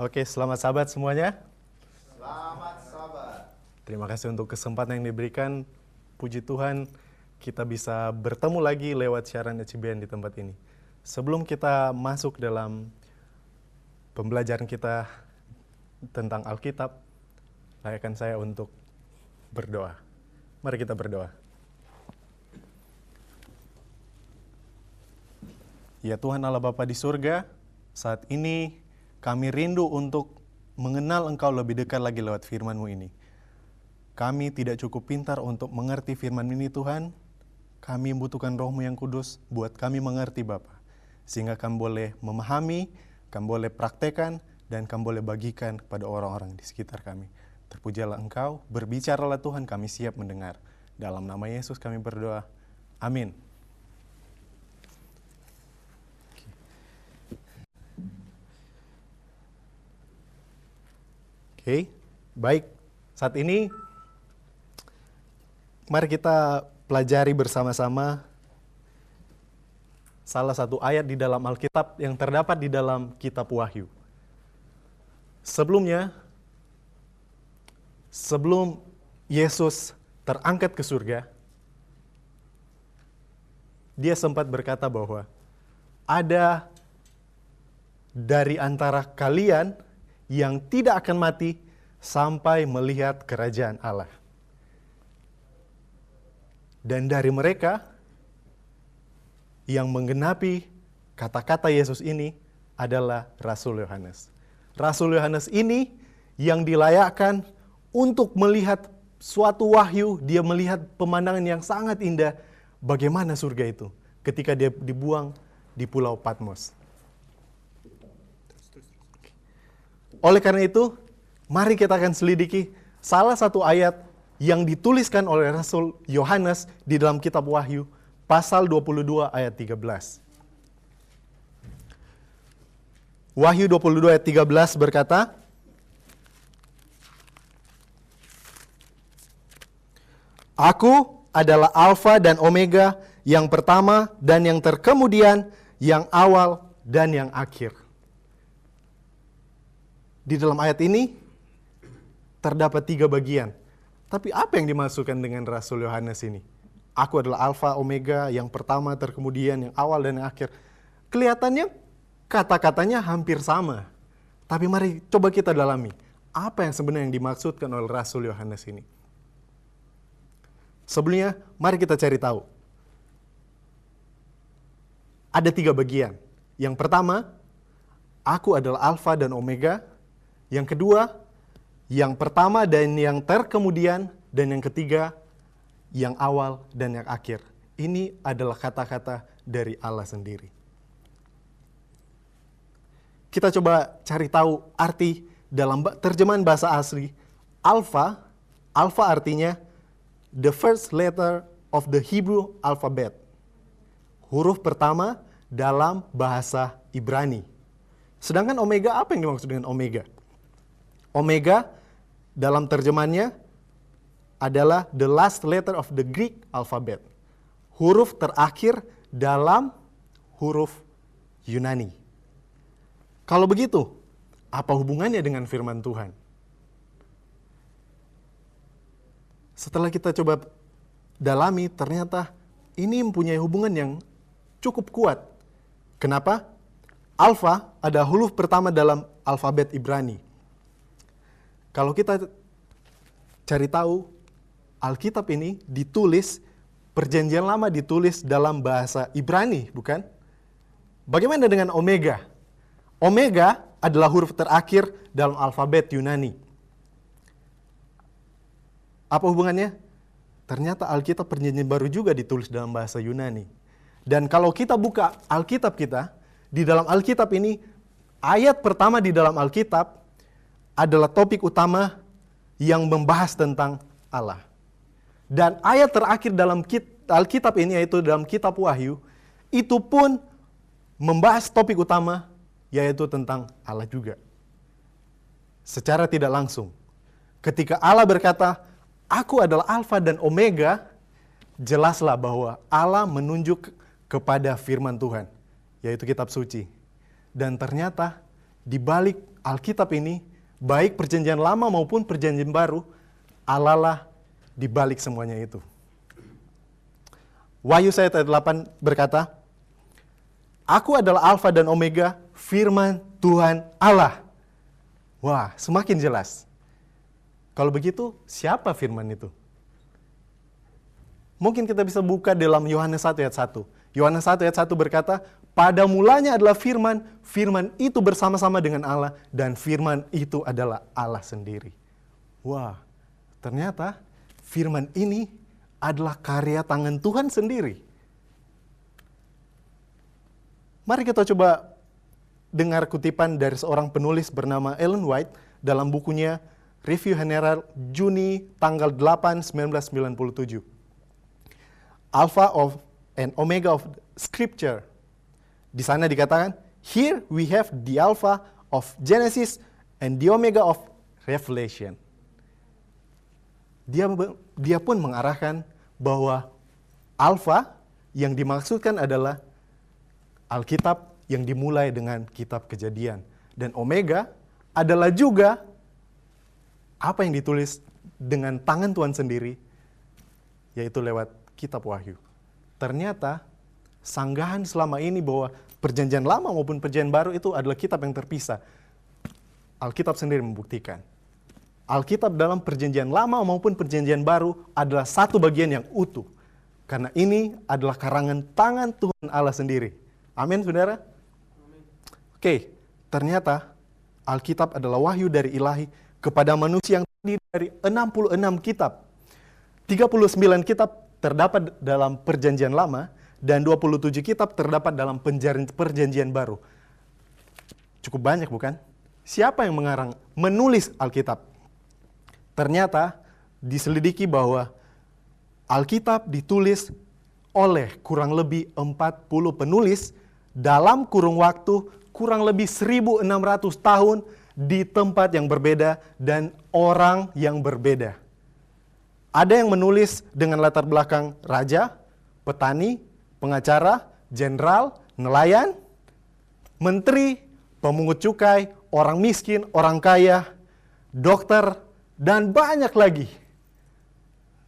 Oke, selamat sahabat semuanya. Selamat sahabat. Terima kasih untuk kesempatan yang diberikan. Puji Tuhan, kita bisa bertemu lagi lewat siaran HBN di tempat ini. Sebelum kita masuk dalam pembelajaran kita tentang Alkitab, layakkan saya untuk berdoa. Mari kita berdoa. Ya Tuhan Allah Bapa di surga, saat ini kami rindu untuk mengenal Engkau lebih dekat lagi lewat firman-Mu ini. Kami tidak cukup pintar untuk mengerti firman ini Tuhan. Kami membutuhkan Roh-Mu yang kudus buat kami mengerti Bapa. Sehingga kami boleh memahami, kami boleh praktekkan, dan kami boleh bagikan kepada orang-orang di sekitar kami. Terpujilah Engkau, berbicaralah Tuhan, kami siap mendengar. Dalam nama Yesus kami berdoa. Amin. Oke, baik. Saat ini, mari kita pelajari bersama-sama salah satu ayat di dalam Alkitab yang terdapat di dalam kitab Wahyu. Sebelum Yesus terangkat ke surga, dia sempat berkata bahwa ada dari antara kalian yang tidak akan mati sampai melihat kerajaan Allah. Dan dari mereka yang menggenapi kata-kata Yesus ini adalah Rasul Yohanes. Rasul Yohanes ini yang dilayakkan untuk melihat suatu wahyu, dia melihat pemandangan yang sangat indah bagaimana surga itu ketika dia dibuang di Pulau Patmos. Oleh karena itu, mari kita akan selidiki salah satu ayat yang dituliskan oleh Rasul Yohanes di dalam kitab Wahyu, pasal 22 ayat 13. Wahyu 22 ayat 13 berkata, Aku adalah Alfa dan Omega, yang pertama dan yang terkemudian, yang awal dan yang akhir. Di dalam ayat ini terdapat 3 bagian. Tapi apa yang dimaksudkan dengan Rasul Yohanes ini? Aku adalah Alfa, Omega, yang pertama, terkemudian, yang awal, dan yang akhir. Kelihatannya kata-katanya hampir sama. Tapi mari coba kita dalami. Apa yang sebenarnya yang dimaksudkan oleh Rasul Yohanes ini? Sebelumnya, mari kita cari tahu. Ada 3 bagian. Yang pertama, aku adalah Alfa dan Omega. Yang kedua, yang pertama dan yang terkemudian, dan yang ketiga, yang awal dan yang akhir. Ini adalah kata-kata dari Allah sendiri. Kita coba cari tahu arti dalam terjemahan bahasa asli. Alfa artinya the first letter of the Hebrew alphabet. Huruf pertama dalam bahasa Ibrani. Sedangkan Omega, apa yang dimaksud dengan Omega? Omega dalam terjemahannya adalah the last letter of the Greek alphabet. Huruf terakhir dalam huruf Yunani. Kalau begitu, apa hubungannya dengan firman Tuhan? Setelah kita coba dalami, ternyata ini mempunyai hubungan yang cukup kuat. Kenapa? Alfa ada huruf pertama dalam alfabet Ibrani. Kalau kita cari tahu, Alkitab ini ditulis, Perjanjian Lama ditulis dalam bahasa Ibrani, bukan? Bagaimana dengan Omega? Omega adalah huruf terakhir dalam alfabet Yunani. Apa hubungannya? Ternyata Alkitab Perjanjian Baru juga ditulis dalam bahasa Yunani. Dan kalau kita buka Alkitab kita, di dalam Alkitab ini, ayat pertama di dalam Alkitab adalah topik utama yang membahas tentang Allah. Dan ayat terakhir dalam Alkitab ini, yaitu dalam kitab Wahyu, itu pun membahas topik utama, yaitu tentang Allah juga. Secara tidak langsung, ketika Allah berkata, Aku adalah Alfa dan Omega, jelaslah bahwa Allah menunjuk kepada firman Tuhan, yaitu kitab suci. Dan ternyata di balik Alkitab ini, baik perjanjian lama maupun perjanjian baru, Allah lah di balik semuanya itu. Wahyu 1 ayat 8 berkata, Aku adalah Alfa dan Omega, firman Tuhan Allah. Wah, semakin jelas. Kalau begitu, siapa firman itu? Mungkin kita bisa buka dalam Yohanes 1 ayat 1. Yohanes 1 ayat 1 berkata, pada mulanya adalah firman, firman itu bersama-sama dengan Allah, dan firman itu adalah Allah sendiri. Wah, ternyata firman ini adalah karya tangan Tuhan sendiri. Mari kita coba dengar kutipan dari seorang penulis bernama Ellen White dalam bukunya Review General Juni tanggal 8, 1997. Alpha of and Omega of Scripture. Di sana dikatakan, here we have the Alpha of Genesis and the Omega of Revelation. Dia pun mengarahkan bahwa Alpha yang dimaksudkan adalah Alkitab yang dimulai dengan kitab Kejadian. Dan Omega adalah juga apa yang ditulis dengan tangan Tuhan sendiri, yaitu lewat kitab Wahyu. Ternyata sanggahan selama ini bahwa perjanjian lama maupun perjanjian baru itu adalah kitab yang terpisah. Alkitab sendiri membuktikan. Alkitab dalam perjanjian lama maupun perjanjian baru adalah satu bagian yang utuh. Karena ini adalah karangan tangan Tuhan Allah sendiri. Amin, saudara? Oke, ternyata Alkitab adalah wahyu dari Ilahi kepada manusia yang terdiri dari 66 kitab. 39 kitab terdapat dalam perjanjian lama, dan 27 kitab terdapat dalam perjanjian baru. Cukup banyak, bukan? Siapa yang menulis Alkitab? Ternyata diselidiki bahwa Alkitab ditulis oleh kurang lebih 40 penulis dalam kurung waktu kurang lebih 1.600 tahun di tempat yang berbeda dan orang yang berbeda. Ada yang menulis dengan latar belakang raja, petani, pengacara, jenderal, nelayan, menteri, pemungut cukai, orang miskin, orang kaya, dokter, dan banyak lagi.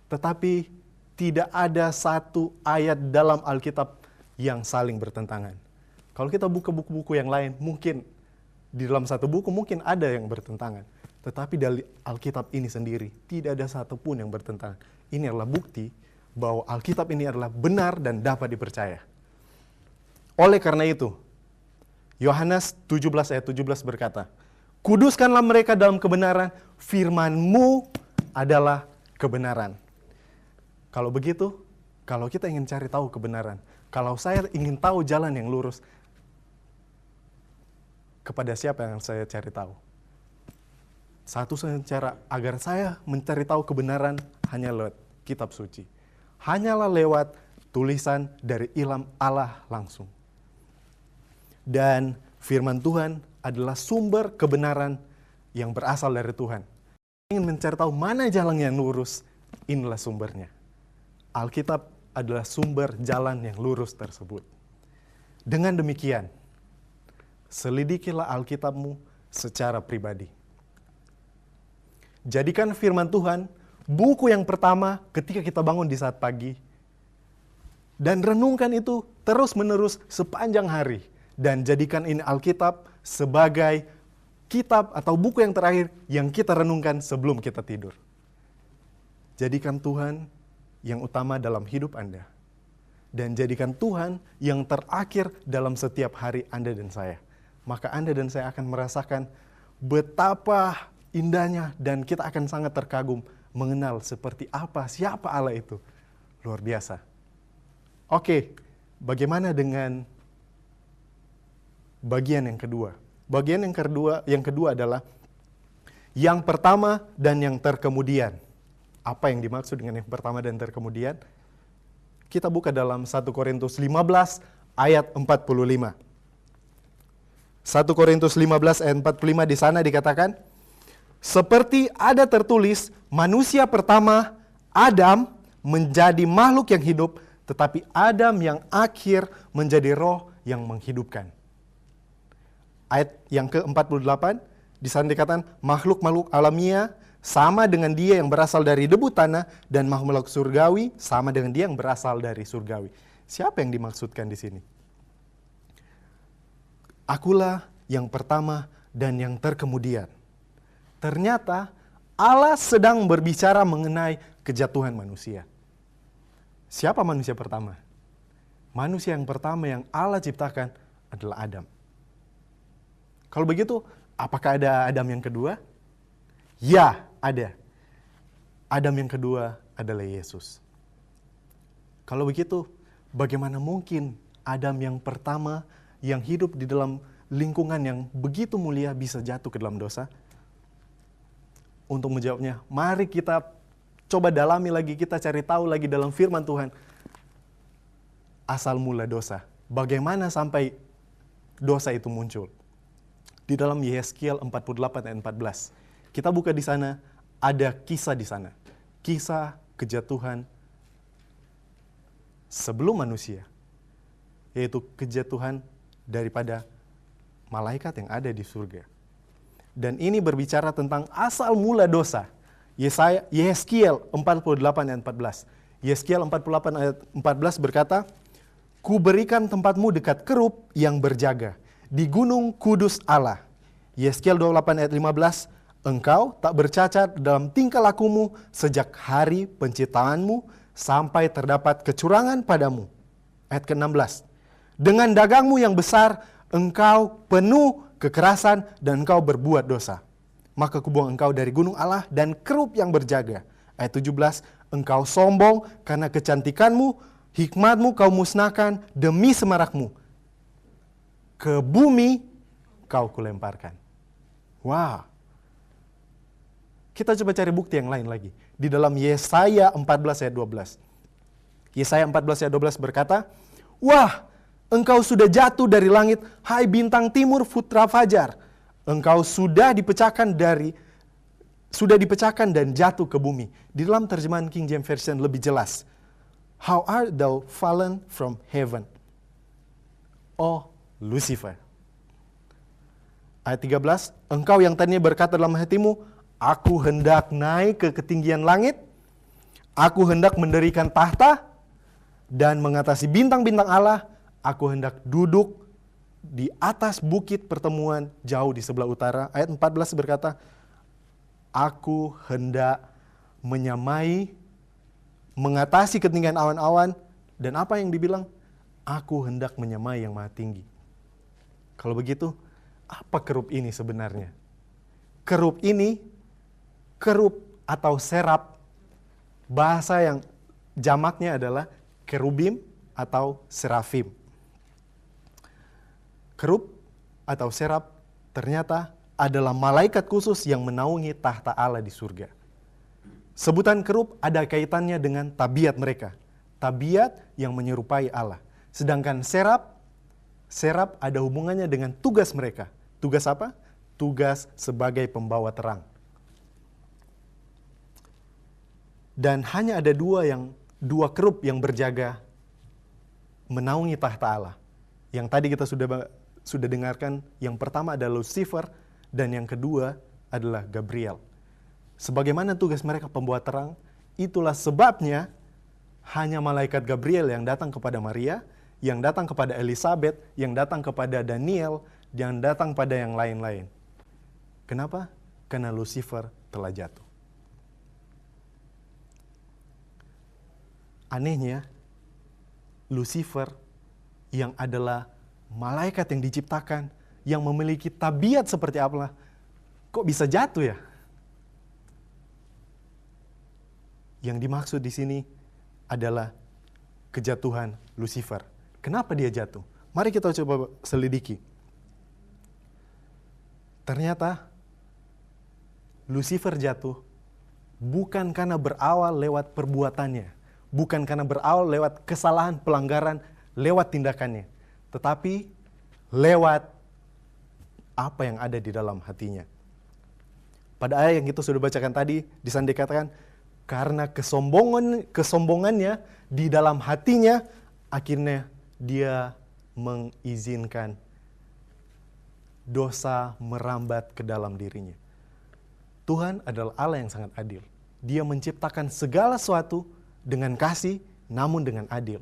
Tetapi tidak ada satu ayat dalam Alkitab yang saling bertentangan. Kalau kita buka buku-buku yang lain, mungkin di dalam satu buku mungkin ada yang bertentangan. Tetapi dari Alkitab ini sendiri, tidak ada satupun yang bertentangan. Ini adalah bukti bahwa Alkitab ini adalah benar dan dapat dipercaya. Oleh karena itu, Yohanes 17 ayat 17 berkata, Kuduskanlah mereka dalam kebenaran, firman-Mu adalah kebenaran. Kalau begitu, kalau kita ingin cari tahu kebenaran, kalau saya ingin tahu jalan yang lurus, kepada siapa yang saya cari tahu? Satu cara agar saya mencari tahu kebenaran hanya lewat kitab suci. Hanyalah lewat tulisan dari ilham Allah langsung. Dan firman Tuhan adalah sumber kebenaran yang berasal dari Tuhan. Ingin mencari tahu mana jalan yang lurus, inilah sumbernya. Alkitab adalah sumber jalan yang lurus tersebut. Dengan demikian, selidikilah Alkitabmu secara pribadi. Jadikan firman Tuhan buku yang pertama ketika kita bangun di saat pagi. Dan renungkan itu terus-menerus sepanjang hari. Dan jadikan ini Alkitab sebagai kitab atau buku yang terakhir yang kita renungkan sebelum kita tidur. Jadikan Tuhan yang utama dalam hidup Anda. Dan jadikan Tuhan yang terakhir dalam setiap hari Anda dan saya. Maka Anda dan saya akan merasakan betapa indahnya dan kita akan sangat terkagum mengenal seperti apa, siapa Allah itu. Luar biasa. Oke, bagaimana dengan bagian yang kedua? Bagian yang kedua adalah yang pertama dan yang terkemudian. Apa yang dimaksud dengan yang pertama dan terkemudian? Kita buka dalam 1 Korintus 15 ayat 45. 1 Korintus 15 ayat 45 di sana dikatakan, seperti ada tertulis, manusia pertama, Adam, menjadi makhluk yang hidup, tetapi Adam yang akhir menjadi roh yang menghidupkan. Ayat yang ke-48, Di sana dikatakan makhluk-makhluk alamiah sama dengan dia yang berasal dari debu tanah, dan makhluk surgawi sama dengan dia yang berasal dari surgawi. Siapa yang dimaksudkan di sini? Akulah yang pertama dan yang terkemudian. Ternyata Allah sedang berbicara mengenai kejatuhan manusia. Siapa manusia pertama? Manusia yang pertama yang Allah ciptakan adalah Adam. Kalau begitu, apakah ada Adam yang kedua? Ya, ada. Adam yang kedua adalah Yesus. Kalau begitu, bagaimana mungkin Adam yang pertama yang hidup di dalam lingkungan yang begitu mulia bisa jatuh ke dalam dosa? Untuk menjawabnya, mari kita coba dalami lagi, kita cari tahu lagi dalam firman Tuhan. Asal mula dosa. Bagaimana sampai dosa itu muncul? Di dalam Yehezkiel 48 ayat 14. Kita buka di sana, ada kisah di sana. Kisah kejatuhan sebelum manusia. Yaitu kejatuhan daripada malaikat yang ada di surga. Dan ini berbicara tentang asal mula dosa. Yehezkiel 48 ayat 14. Yehezkiel 48 ayat 14 berkata, "Ku berikan tempatmu dekat kerub yang berjaga di gunung kudus Allah." Yehezkiel 28 ayat 15, "Engkau tak bercacat dalam tingkah lakumu sejak hari penciptaanmu sampai terdapat kecurangan padamu." Ayat ke-16, "Dengan dagangmu yang besar engkau penuh kekerasan dan engkau berbuat dosa. Maka kubuang engkau dari gunung Allah dan kerub yang berjaga." Ayat 17, "Engkau sombong karena kecantikanmu, hikmatmu kau musnahkan demi semarakmu. Ke bumi kau kulemparkan." Wah. Kita coba cari bukti yang lain lagi. Di dalam Yesaya 14 ayat 12. Yesaya 14 ayat 12 berkata, "Wah, engkau sudah jatuh dari langit, hai bintang timur putra fajar. Engkau sudah dipecahkan dan jatuh ke bumi." Di dalam terjemahan King James Version lebih jelas. "How art thou fallen from heaven, oh Lucifer." Ayat 13, "Engkau yang tadinya berkata dalam hatimu, aku hendak naik ke ketinggian langit, aku hendak mendirikan tahta dan mengatasi bintang-bintang Allah, aku hendak duduk di atas bukit pertemuan jauh di sebelah utara." Ayat 14 berkata, "Aku hendak menyamai, mengatasi ketinggian awan-awan." Dan apa yang dibilang? "Aku hendak menyamai yang maha tinggi." Kalau begitu, apa kerub ini sebenarnya? Kerub ini, kerub atau serap, bahasa yang jamaknya adalah kerubim atau serafim. Kerub atau serap ternyata adalah malaikat khusus yang menaungi tahta Allah di surga. Sebutan kerub ada kaitannya dengan tabiat mereka. Tabiat yang menyerupai Allah. Sedangkan serap ada hubungannya dengan tugas mereka. Tugas apa? Tugas sebagai pembawa terang. Dan hanya ada dua kerub yang berjaga menaungi tahta Allah. Yang tadi kita sudah dengarkan, yang pertama adalah Lucifer dan yang kedua adalah Gabriel. Sebagaimana tugas mereka pembawa terang, itulah sebabnya hanya malaikat Gabriel yang datang kepada Maria, yang datang kepada Elizabeth, yang datang kepada Daniel, yang datang pada yang lain-lain. Kenapa? Karena Lucifer telah jatuh. Anehnya, Lucifer yang adalah malaikat yang diciptakan, yang memiliki tabiat seperti apa, kok bisa jatuh ya? Yang dimaksud di sini adalah kejatuhan Lucifer. Kenapa dia jatuh? Mari kita coba selidiki. Ternyata Lucifer jatuh bukan karena berawal lewat perbuatannya, bukan karena berawal lewat kesalahan, pelanggaran, lewat tindakannya, tetapi lewat apa yang ada di dalam hatinya. Pada ayat yang kita sudah bacakan tadi, di sana dikatakan, karena kesombongannya di dalam hatinya, akhirnya dia mengizinkan dosa merambat ke dalam dirinya. Tuhan adalah Allah yang sangat adil. Dia menciptakan segala sesuatu dengan kasih, namun dengan adil.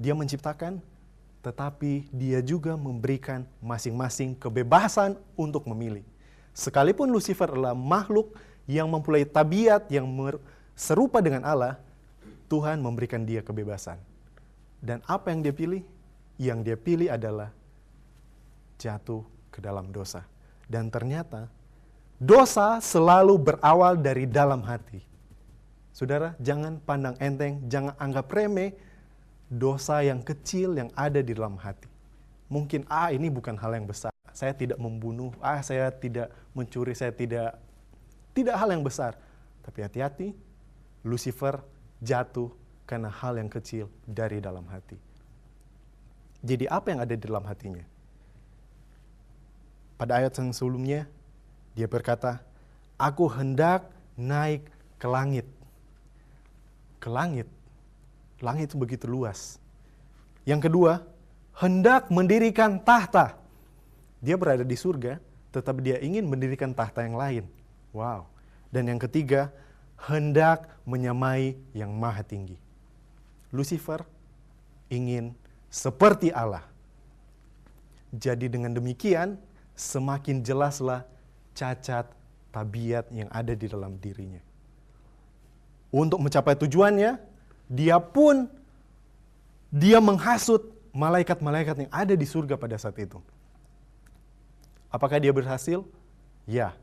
Dia menciptakan, tetapi dia juga memberikan masing-masing kebebasan untuk memilih. Sekalipun Lucifer adalah makhluk yang mempunyai tabiat yang serupa dengan Allah, Tuhan memberikan dia kebebasan. Dan apa yang dia pilih? Yang dia pilih adalah jatuh ke dalam dosa. Dan ternyata dosa selalu berawal dari dalam hati. Saudara, jangan pandang enteng, jangan anggap remeh dosa yang kecil yang ada di dalam hati. Mungkin, ini bukan hal yang besar. Saya tidak membunuh, saya tidak mencuri, saya tidak hal yang besar. Tapi hati-hati, Lucifer jatuh karena hal yang kecil dari dalam hati. Jadi apa yang ada di dalam hatinya? Pada ayat yang sebelumnya, dia berkata, aku hendak naik ke langit. Ke langit. Langit itu begitu luas. Yang kedua, hendak mendirikan tahta. Dia berada di surga, tetapi dia ingin mendirikan tahta yang lain. Wow. Dan yang ketiga, hendak menyamai yang maha tinggi. Lucifer ingin seperti Allah. Jadi dengan demikian, semakin jelaslah cacat tabiat yang ada di dalam dirinya. Untuk mencapai tujuannya, dia menghasut malaikat-malaikat yang ada di surga pada saat itu. Apakah dia berhasil? Ya,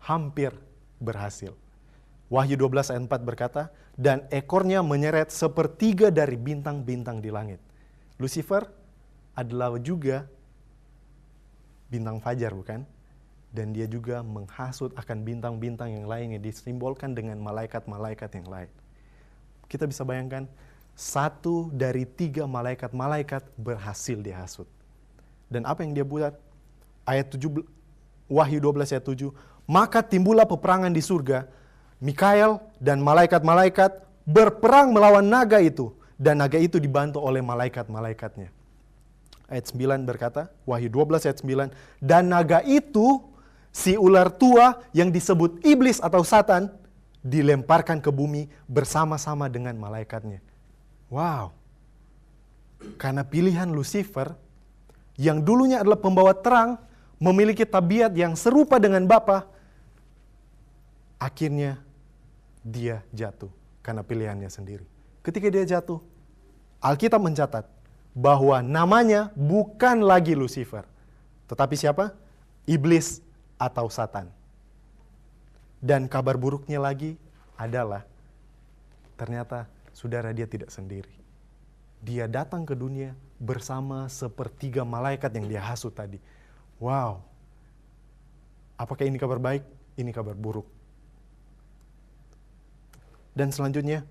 hampir berhasil. Wahyu 12 ayat 4 berkata, dan ekornya menyeret sepertiga dari bintang-bintang di langit. Lucifer adalah juga bintang fajar, bukan? Dan dia juga menghasut akan bintang-bintang yang lain yang disimbolkan dengan malaikat-malaikat yang lain. Kita bisa bayangkan, 1 dari 3 malaikat-malaikat berhasil dihasut. Dan apa yang dia buat? Wahyu 12 ayat 7, maka timbullah peperangan di surga. Mikael dan malaikat-malaikat berperang melawan naga itu. Dan naga itu dibantu oleh malaikat-malaikatnya. Ayat 9 berkata, Wahyu 12 ayat 9, dan naga itu, si ular tua yang disebut iblis atau Satan, dilemparkan ke bumi bersama-sama dengan malaikatnya. Wow. Karena pilihan Lucifer, yang dulunya adalah pembawa terang, memiliki tabiat yang serupa dengan Bapa, akhirnya dia jatuh karena pilihannya sendiri. Ketika dia jatuh, Alkitab mencatat bahwa namanya bukan lagi Lucifer, tetapi siapa? Iblis atau Satan. Dan kabar buruknya lagi adalah ternyata saudara dia tidak sendiri. Dia datang ke dunia bersama sepertiga malaikat yang dia hasut tadi. Wow. Apakah ini kabar baik? Ini kabar buruk. Dan selanjutnya,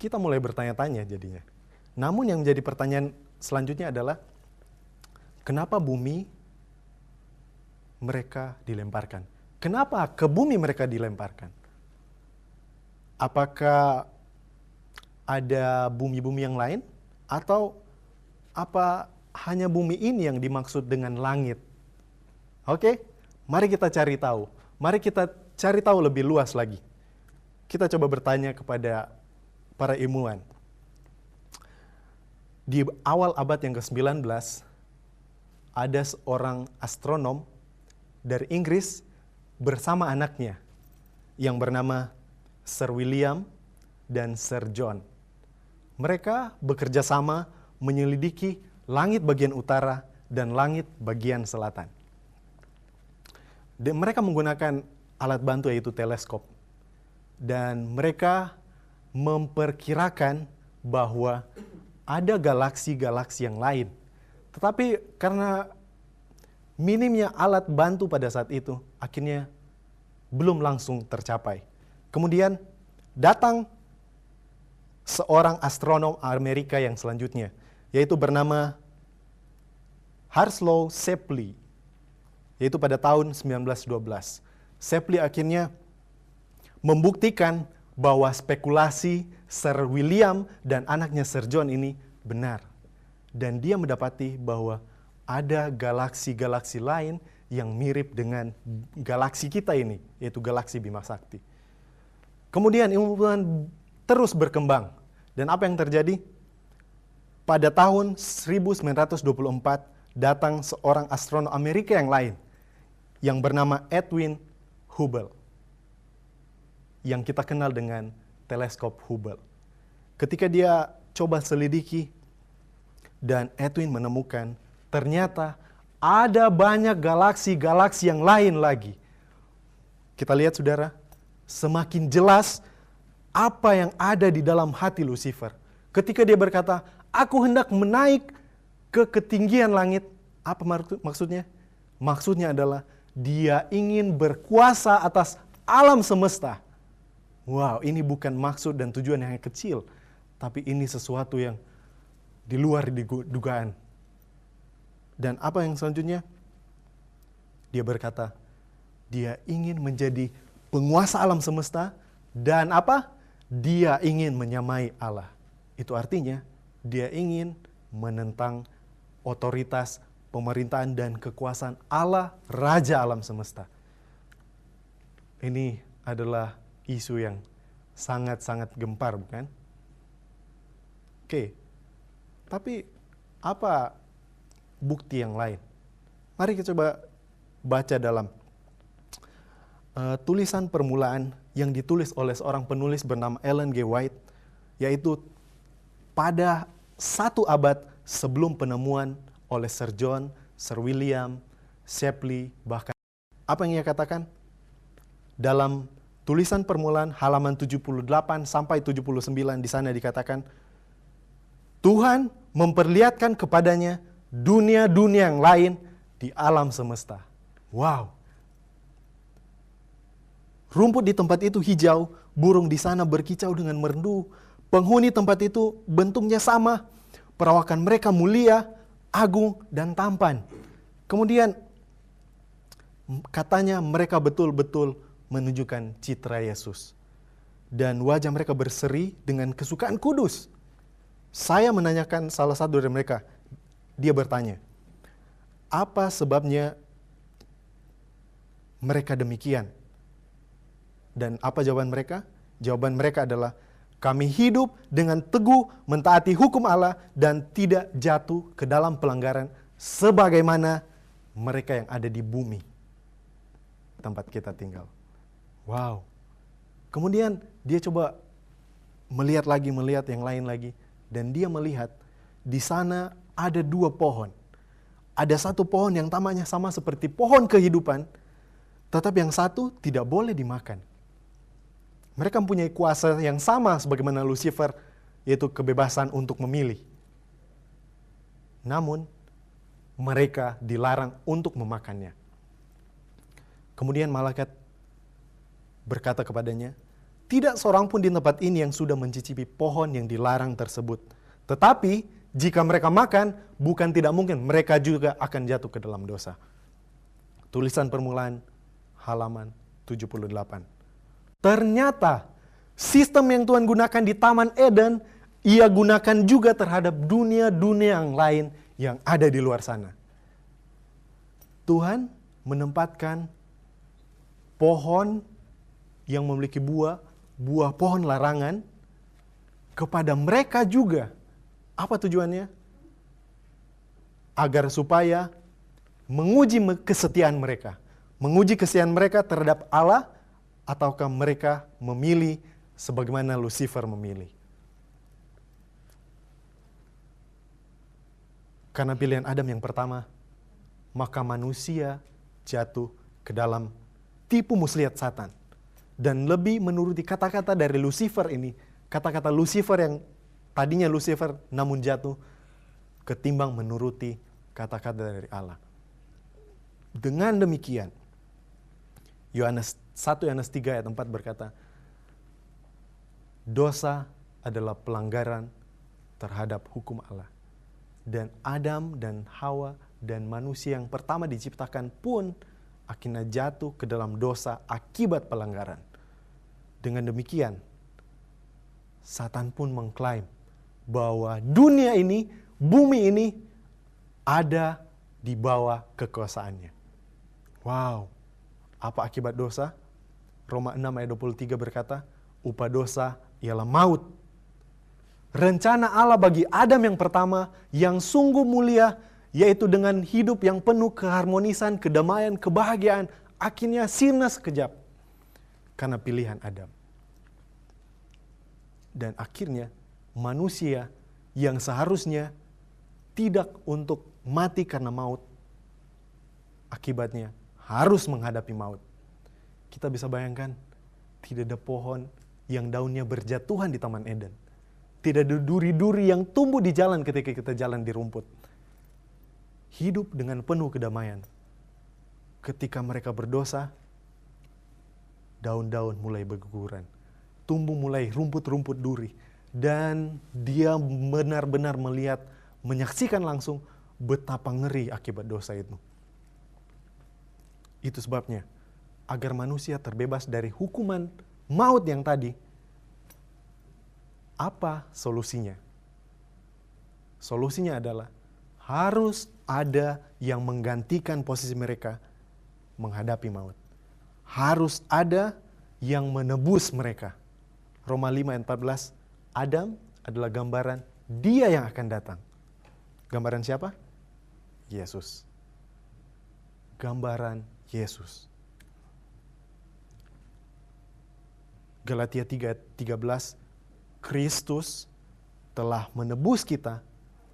kita mulai bertanya-tanya jadinya. Namun yang menjadi pertanyaan selanjutnya adalah, kenapa bumi mereka dilemparkan? Kenapa ke bumi mereka dilemparkan? Apakah ada bumi-bumi yang lain? Atau apa hanya bumi ini yang dimaksud dengan langit? Oke, mari kita cari tahu. Mari kita cari tahu lebih luas lagi. Kita coba bertanya kepada para ilmuwan. Di awal abad yang ke-19, ada seorang astronom dari Inggris bersama anaknya yang bernama Sir William dan Sir John. Mereka bekerja sama menyelidiki langit bagian utara dan langit bagian selatan. Dan mereka menggunakan alat bantu yaitu teleskop. Dan mereka memperkirakan bahwa ada galaksi-galaksi yang lain. Tetapi karena minimnya alat bantu pada saat itu, akhirnya belum langsung tercapai. Kemudian datang seorang astronom Amerika yang selanjutnya, yaitu bernama Herschel Shepley, yaitu pada tahun 1912. Shepley akhirnya membuktikan bahwa spekulasi Sir William dan anaknya Sir John ini benar. dan dia mendapati bahwa ada galaksi-galaksi lain yang mirip dengan galaksi kita ini, yaitu galaksi Bima Sakti. Kemudian ilmu pengetahuan terus berkembang. Dan apa yang terjadi? Pada tahun 1924 datang seorang astronom Amerika yang lain yang bernama Edwin Hubble, yang kita kenal dengan teleskop Hubble. Ketika dia coba selidiki, dan Edwin menemukan ternyata ada banyak galaksi-galaksi yang lain lagi. Kita lihat saudara, semakin jelas apa yang ada di dalam hati Lucifer. Ketika dia berkata, aku hendak menaik ke ketinggian langit. Apa maksudnya? Maksudnya adalah dia ingin berkuasa atas alam semesta. Wow, ini bukan maksud dan tujuan yang kecil, tapi ini sesuatu yang di luar dugaan. Dan apa yang selanjutnya? Dia berkata, dia ingin menjadi penguasa alam semesta dan apa? Dia ingin menyamai Allah. Itu artinya dia ingin menentang otoritas, pemerintahan dan kekuasaan Allah, Raja alam semesta. Ini adalah isu yang sangat-sangat gempar, bukan? Oke. Tapi apa bukti yang lain? Mari kita coba baca dalam tulisan permulaan yang ditulis oleh seorang penulis bernama Ellen G. White, yaitu pada 1 abad sebelum penemuan oleh Sir John, Sir William, Shapley, bahkan apa yang ia katakan? Dalam tulisan permulaan halaman 78 sampai 79 di sana dikatakan, Tuhan memperlihatkan kepadanya dunia-dunia yang lain di alam semesta. Wow. Rumput di tempat itu hijau, burung di sana berkicau dengan merdu. Penghuni tempat itu bentuknya sama, perawakan mereka mulia, agung, dan tampan. Kemudian katanya mereka betul-betul menunjukkan citra Yesus. Dan wajah mereka berseri dengan kesukaan kudus. Saya menanyakan salah satu dari mereka, dia bertanya, apa sebabnya mereka demikian? Dan apa jawaban mereka? Jawaban mereka adalah, kami hidup dengan teguh mentaati hukum Allah dan tidak jatuh ke dalam pelanggaran sebagaimana mereka yang ada di bumi tempat kita tinggal. Wow. Kemudian dia coba melihat yang lain lagi. Dan dia melihat di sana ada 2 pohon. Ada satu pohon yang tamanya sama seperti pohon kehidupan, tetapi yang satu tidak boleh dimakan. Mereka mempunyai kuasa yang sama sebagaimana Lucifer, yaitu kebebasan untuk memilih. Namun, mereka dilarang untuk memakannya. Kemudian malaikat berkata kepadanya, tidak seorang pun di tempat ini yang sudah mencicipi pohon yang dilarang tersebut. Tetapi, jika mereka makan, bukan tidak mungkin mereka juga akan jatuh ke dalam dosa. Tulisan permulaan, halaman 78. Ternyata, sistem yang Tuhan gunakan di Taman Eden, ia gunakan juga terhadap dunia-dunia yang lain yang ada di luar sana. Tuhan menempatkan pohon yang memiliki buah pohon larangan kepada mereka juga. Apa tujuannya? Agar supaya menguji kesetiaan mereka. Menguji kesetiaan mereka terhadap Allah, ataukah mereka memilih sebagaimana Lucifer memilih. Karena pilihan Adam yang pertama, maka manusia jatuh ke dalam tipu muslihat Satan. Dan lebih menuruti kata-kata dari Lucifer ini, kata-kata Lucifer yang tadinya Lucifer namun jatuh, ketimbang menuruti kata-kata dari Allah. Dengan demikian, 1 Yohanes 3 ayat 4 berkata, dosa adalah pelanggaran terhadap hukum Allah. Dan Adam dan Hawa dan manusia yang pertama diciptakan pun akhirnya jatuh ke dalam dosa akibat pelanggaran. Dengan demikian, Satan pun mengklaim bahwa dunia ini bumi ini ada di bawah kekuasaannya. Wow, apa akibat dosa? Roma 6 ayat 23 berkata, upah dosa ialah maut. Rencana Allah bagi Adam yang pertama yang sungguh mulia, yaitu dengan hidup yang penuh keharmonisan, kedamaian, kebahagiaan, akhirnya sirna sekejap karena pilihan Adam. Dan akhirnya manusia yang seharusnya tidak untuk mati karena maut, akibatnya harus menghadapi maut. Kita bisa bayangkan, tidak ada pohon yang daunnya berjatuhan di Taman Eden. Tidak ada duri-duri yang tumbuh di jalan ketika kita jalan di rumput. Hidup dengan penuh kedamaian. Ketika mereka berdosa, daun-daun mulai berguguran. Tumbuh mulai rumput-rumput duri. Dan dia benar-benar melihat, menyaksikan langsung betapa ngeri akibat dosa itu. Itu sebabnya, agar manusia terbebas dari hukuman maut yang tadi, apa solusinya? Solusinya adalah harus ada yang menggantikan posisi mereka menghadapi maut. Harus ada yang menebus mereka. Roma 5 ayat 14, Adam adalah gambaran dia yang akan datang. Gambaran siapa? Yesus. Gambaran Yesus. Galatia 3:13, Kristus telah menebus kita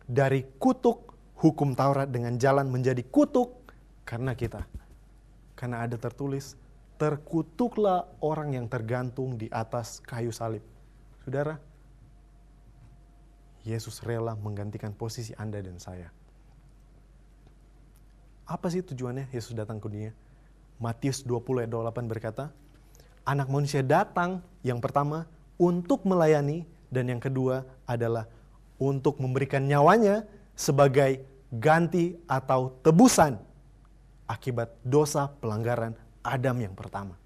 dari kutuk hukum Taurat dengan jalan menjadi kutuk karena kita. Karena ada tertulis, terkutuklah orang yang tergantung di atas kayu salib. Saudara, Yesus rela menggantikan posisi Anda dan saya. Apa sih tujuannya Yesus datang ke dunia? Matius 20 ayat 28 berkata, Anak manusia datang yang pertama untuk melayani, dan yang kedua adalah untuk memberikan nyawanya sebagai ganti atau tebusan akibat dosa pelanggaran Adam yang pertama.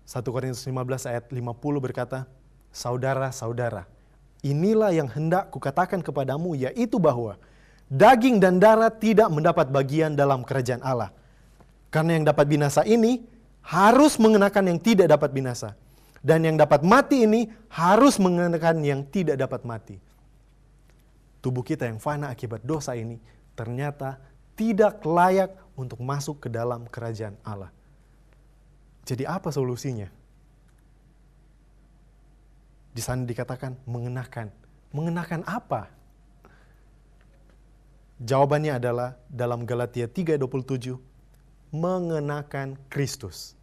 1 Korintus 15 ayat 50 berkata, Saudara-saudara, inilah yang hendak kukatakan kepadamu, yaitu bahwa daging dan darah tidak mendapat bagian dalam kerajaan Allah. Karena yang dapat binasa ini harus mengenakan yang tidak dapat binasa. Dan yang dapat mati ini harus mengenakan yang tidak dapat mati. Tubuh kita yang fana akibat dosa ini ternyata tidak layak untuk masuk ke dalam kerajaan Allah. Jadi apa solusinya? Di sana dikatakan mengenakan. Mengenakan apa? Jawabannya adalah dalam Galatia 3:27, mengenakan Kristus.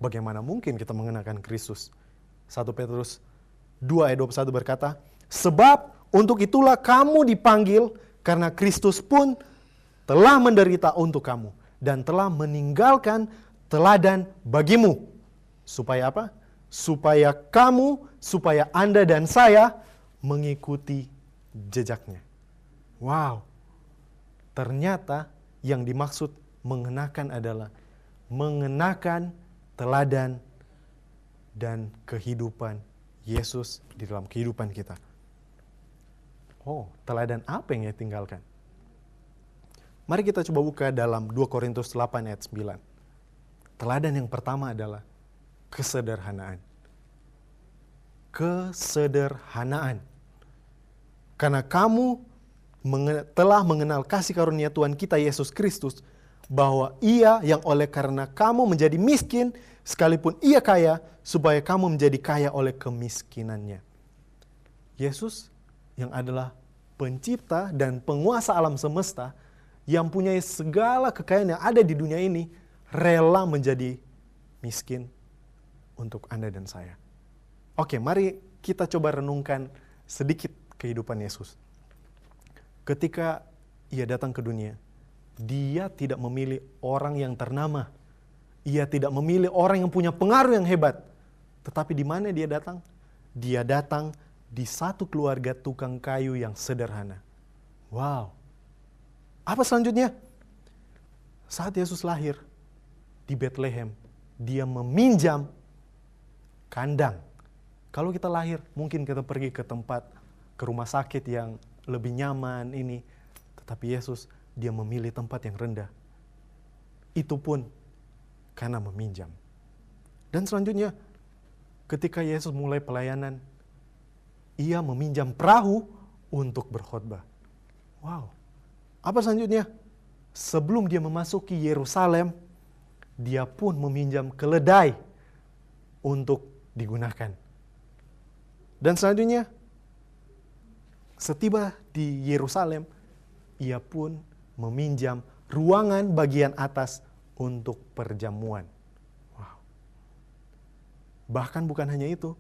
Bagaimana mungkin kita mengenakan Kristus? 1 Petrus 2 ayat 21 berkata, sebab untuk itulah kamu dipanggil, karena Kristus pun telah menderita untuk kamu dan telah meninggalkan teladan bagimu. Supaya apa? Supaya Anda dan saya mengikuti jejaknya. Wow. Ternyata yang dimaksud mengenakan adalah mengenakan teladan dan kehidupan Yesus di dalam kehidupan kita. Oh, teladan apa yang ia tinggalkan? Mari kita coba buka dalam 2 Korintus 8 ayat 9. Teladan yang pertama adalah kesederhanaan. Kesederhanaan. Karena kamu telah mengenal kasih karunia Tuhan kita Yesus Kristus, bahwa ia yang oleh karena kamu menjadi miskin, sekalipun ia kaya, supaya kamu menjadi kaya oleh kemiskinannya. Yesus yang adalah pencipta dan penguasa alam semesta, yang punya segala kekayaan yang ada di dunia ini, rela menjadi miskin untuk Anda dan saya. Oke, mari kita coba renungkan sedikit kehidupan Yesus. Ketika ia datang ke dunia, dia tidak memilih orang yang ternama. Ia tidak memilih orang yang punya pengaruh yang hebat. Tetapi di mana dia datang? Dia datang di satu keluarga tukang kayu yang sederhana. Wow. Apa selanjutnya? Saat Yesus lahir di Bethlehem, dia meminjam kandang. Kalau kita lahir, mungkin kita pergi ke tempat ke rumah sakit yang lebih nyaman ini. Tetapi Yesus, dia memilih tempat yang rendah. Itu pun karena meminjam. Dan selanjutnya, ketika Yesus mulai pelayanan, ia meminjam perahu untuk berkhotbah. Wow. Apa selanjutnya? Sebelum dia memasuki Yerusalem, dia pun meminjam keledai untuk digunakan. Dan selanjutnya, setiba di Yerusalem, ia pun meminjam ruangan bagian atas untuk perjamuan. Wow. Bahkan bukan hanya itu,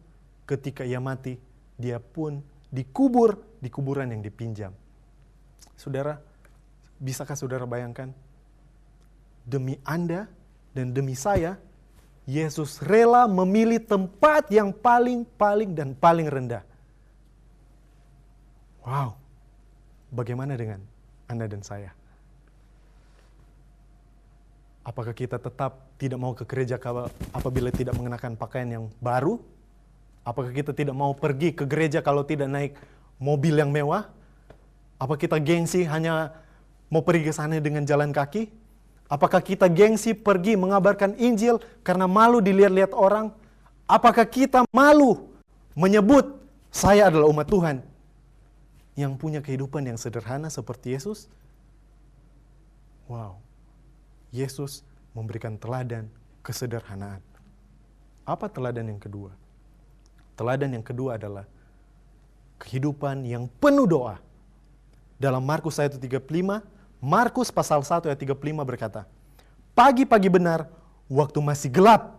ketika ia mati, dia pun dikubur di kuburan yang dipinjam. Saudara, bisakah saudara bayangkan? Demi Anda dan demi saya, Yesus rela memilih tempat yang paling rendah. Wow, bagaimana dengan Anda dan saya? Apakah kita tetap tidak mau ke gereja apabila tidak mengenakan pakaian yang baru? Apakah kita tidak mau pergi ke gereja kalau tidak naik mobil yang mewah? Apa kita gengsi hanya mau pergi ke sana dengan jalan kaki? Apakah kita gengsi pergi mengabarkan Injil karena malu dilihat-lihat orang? Apakah kita malu menyebut saya adalah umat Tuhan yang punya kehidupan yang sederhana seperti Yesus? Wow. Yesus memberikan teladan kesederhanaan. Apa teladan yang kedua? Teladan yang kedua adalah kehidupan yang penuh doa. Dalam Markus 1:35, Markus pasal 1 ayat 35 berkata, pagi-pagi benar, waktu masih gelap,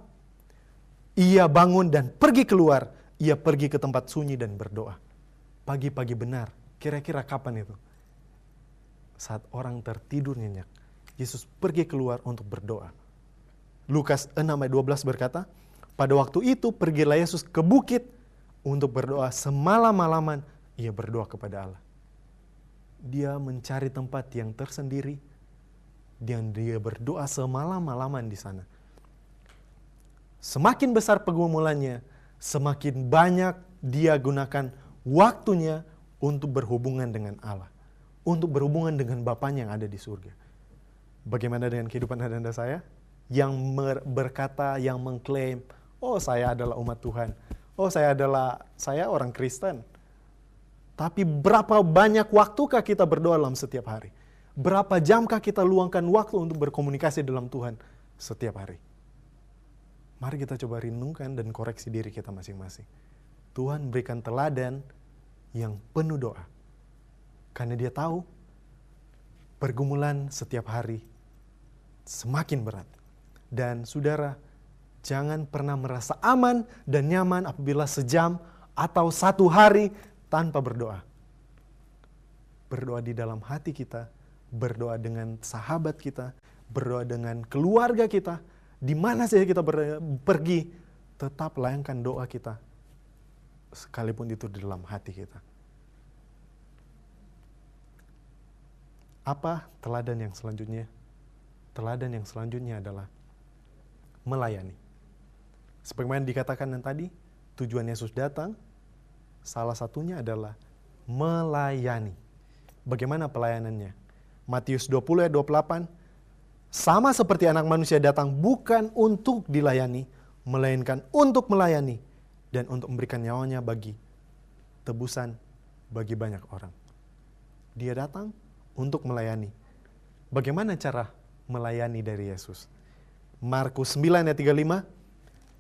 ia bangun dan pergi keluar, ia pergi ke tempat sunyi dan berdoa. Pagi-pagi benar, kira-kira kapan itu? Saat orang tertidur nyenyak, Yesus pergi keluar untuk berdoa. Lukas 6 ayat 12 berkata, pada waktu itu pergilah Yesus ke bukit untuk berdoa semalam-malaman, ia berdoa kepada Allah. Dia mencari tempat yang tersendiri dan dia berdoa semalam-malaman di sana. Semakin besar pergumulannya, semakin banyak dia gunakan waktunya untuk berhubungan dengan Allah, untuk berhubungan dengan Bapanya yang ada di surga. Bagaimana dengan kehidupan Anda saya? Yang berkata, yang mengklaim, oh saya adalah umat Tuhan, oh saya orang Kristen. Tapi berapa banyak waktukah kita berdoa dalam setiap hari? Berapa jamkah kita luangkan waktu untuk berkomunikasi dalam Tuhan setiap hari? Mari kita coba renungkan dan koreksi diri kita masing-masing. Tuhan berikan teladan yang penuh doa. Karena dia tahu pergumulan setiap hari semakin berat. Dan saudara, jangan pernah merasa aman dan nyaman apabila sejam atau satu hari tanpa berdoa. Berdoa di dalam hati kita, berdoa dengan sahabat kita, berdoa dengan keluarga kita, di mana saja kita pergi, tetap layangkan doa kita, sekalipun itu di dalam hati kita. Apa teladan yang selanjutnya? Teladan yang selanjutnya adalah melayani. Sebagaimana dikatakan yang tadi, tujuan Yesus datang, salah satunya adalah melayani. Bagaimana pelayanannya? Matius 20 ayat 28, sama seperti anak manusia datang bukan untuk dilayani, melainkan untuk melayani, dan untuk memberikan nyawanya bagi tebusan bagi banyak orang. Dia datang untuk melayani. Bagaimana cara melayani dari Yesus? Markus 9 ayat 35,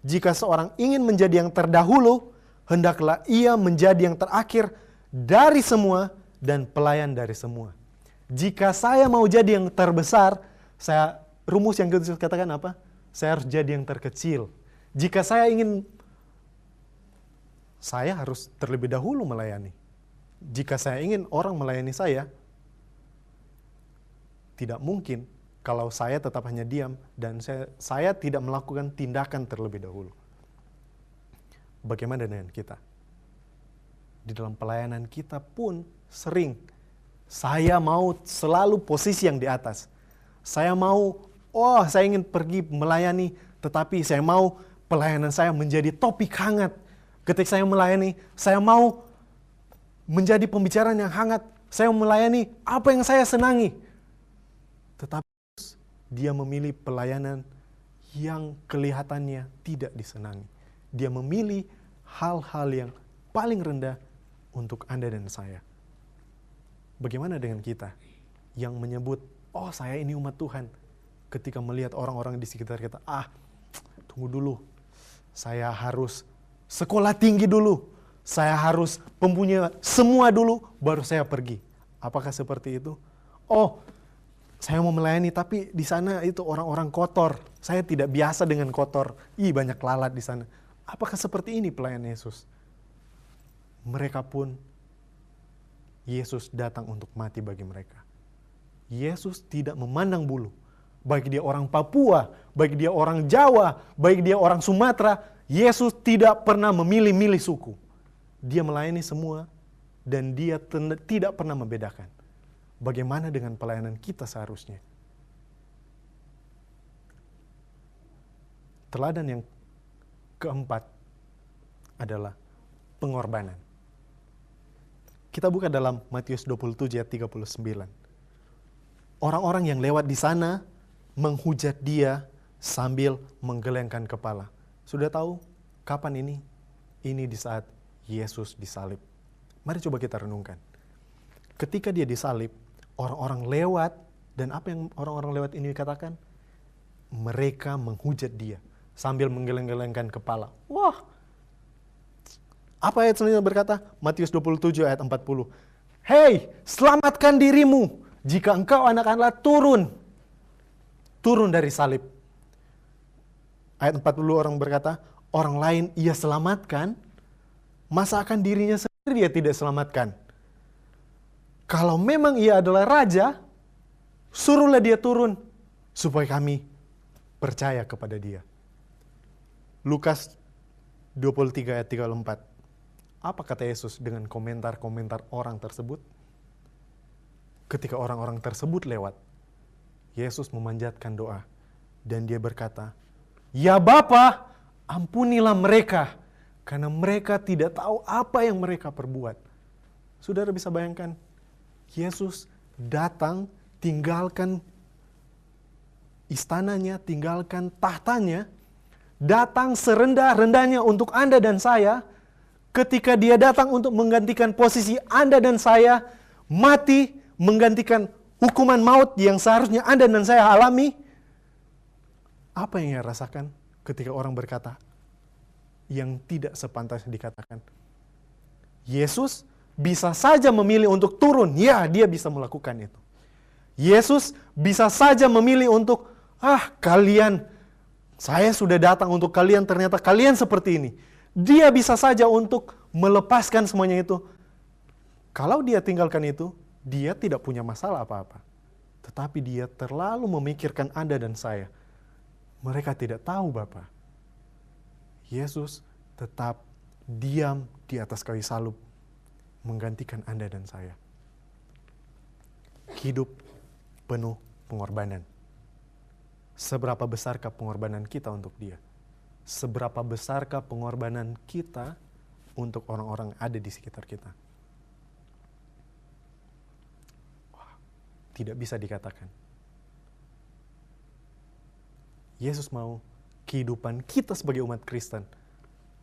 jika seorang ingin menjadi yang terdahulu, hendaklah ia menjadi yang terakhir dari semua dan pelayan dari semua. Jika saya mau jadi yang terbesar, rumus yang Yesus katakan apa? Saya harus jadi yang terkecil. Jika saya harus terlebih dahulu melayani. Jika saya ingin orang melayani saya, tidak mungkin kalau saya tetap hanya diam dan saya tidak melakukan tindakan terlebih dahulu. Bagaimana dengan kita? Di dalam pelayanan kita pun sering saya mau selalu posisi yang di atas. Saya ingin pergi melayani, tetapi saya mau pelayanan saya menjadi topik hangat. Ketika saya melayani, saya mau menjadi pembicaraan yang hangat. Saya melayani apa yang saya senangi. Tetapi dia memilih pelayanan yang kelihatannya tidak disenangi. Dia memilih hal-hal yang paling rendah untuk Anda dan saya. Bagaimana dengan kita yang menyebut, oh saya ini umat Tuhan. Ketika melihat orang-orang di sekitar kita, tunggu dulu. Saya harus sekolah tinggi dulu. Saya harus mempunyai semua dulu, baru saya pergi. Apakah seperti itu? Oh, saya mau melayani, tapi di sana itu orang-orang kotor. Saya tidak biasa dengan kotor. Banyak lalat di sana. Apakah seperti ini pelayan Yesus? Mereka pun, Yesus datang untuk mati bagi mereka. Yesus tidak memandang bulu. Baik dia orang Papua, baik dia orang Jawa, baik dia orang Sumatera, Yesus tidak pernah memilih-milih suku. Dia melayani semua dan dia tidak pernah membedakan. Bagaimana dengan pelayanan kita seharusnya? Teladan yang keempat adalah pengorbanan. Kita buka dalam Matius 27 ayat 39. Orang-orang yang lewat di sana menghujat dia sambil menggelengkan kepala. Sudah tahu kapan ini? Ini di saat Yesus disalib. Mari coba kita renungkan. Ketika dia disalib, orang-orang lewat, dan apa yang orang-orang lewat ini katakan? Mereka menghujat dia sambil menggeleng-gelengkan kepala. Wah! Apa ayat selanjutnya berkata? Matius 27 ayat 40. Hei, selamatkan dirimu jika engkau anak Allah, turun dari salib. Ayat 40 orang berkata, orang lain ia selamatkan, masa akan dirinya sendiri dia tidak selamatkan? Kalau memang ia adalah raja, suruhlah dia turun, supaya kami percaya kepada dia. Lukas 23 ayat 34. Apa kata Yesus dengan komentar-komentar orang tersebut? Ketika orang-orang tersebut lewat, Yesus memanjatkan doa. Dan dia berkata, ya Bapa, ampunilah mereka, karena mereka tidak tahu apa yang mereka perbuat. Saudara bisa bayangkan, Yesus datang, tinggalkan istananya, tinggalkan tahtanya, datang serendah-rendahnya untuk Anda dan saya. Ketika dia datang untuk menggantikan posisi Anda dan saya, mati, menggantikan hukuman maut yang seharusnya Anda dan saya alami. Apa yang ia rasakan ketika orang berkata yang tidak sepantasnya dikatakan? Yesus bisa saja memilih untuk turun. Ya, dia bisa melakukan itu. Yesus bisa saja memilih untuk, kalian, saya sudah datang untuk kalian, ternyata kalian seperti ini. Dia bisa saja untuk melepaskan semuanya itu. Kalau dia tinggalkan itu, dia tidak punya masalah apa-apa. Tetapi dia terlalu memikirkan Anda dan saya. Mereka tidak tahu Bapa. Yesus tetap diam di atas kayu salib, menggantikan Anda dan saya. Hidup penuh pengorbanan. Seberapa besarkah pengorbanan kita untuk dia? Seberapa besarkah pengorbanan kita untuk orang-orang ada di sekitar kita? Tidak bisa dikatakan. Yesus mau kehidupan kita sebagai umat Kristen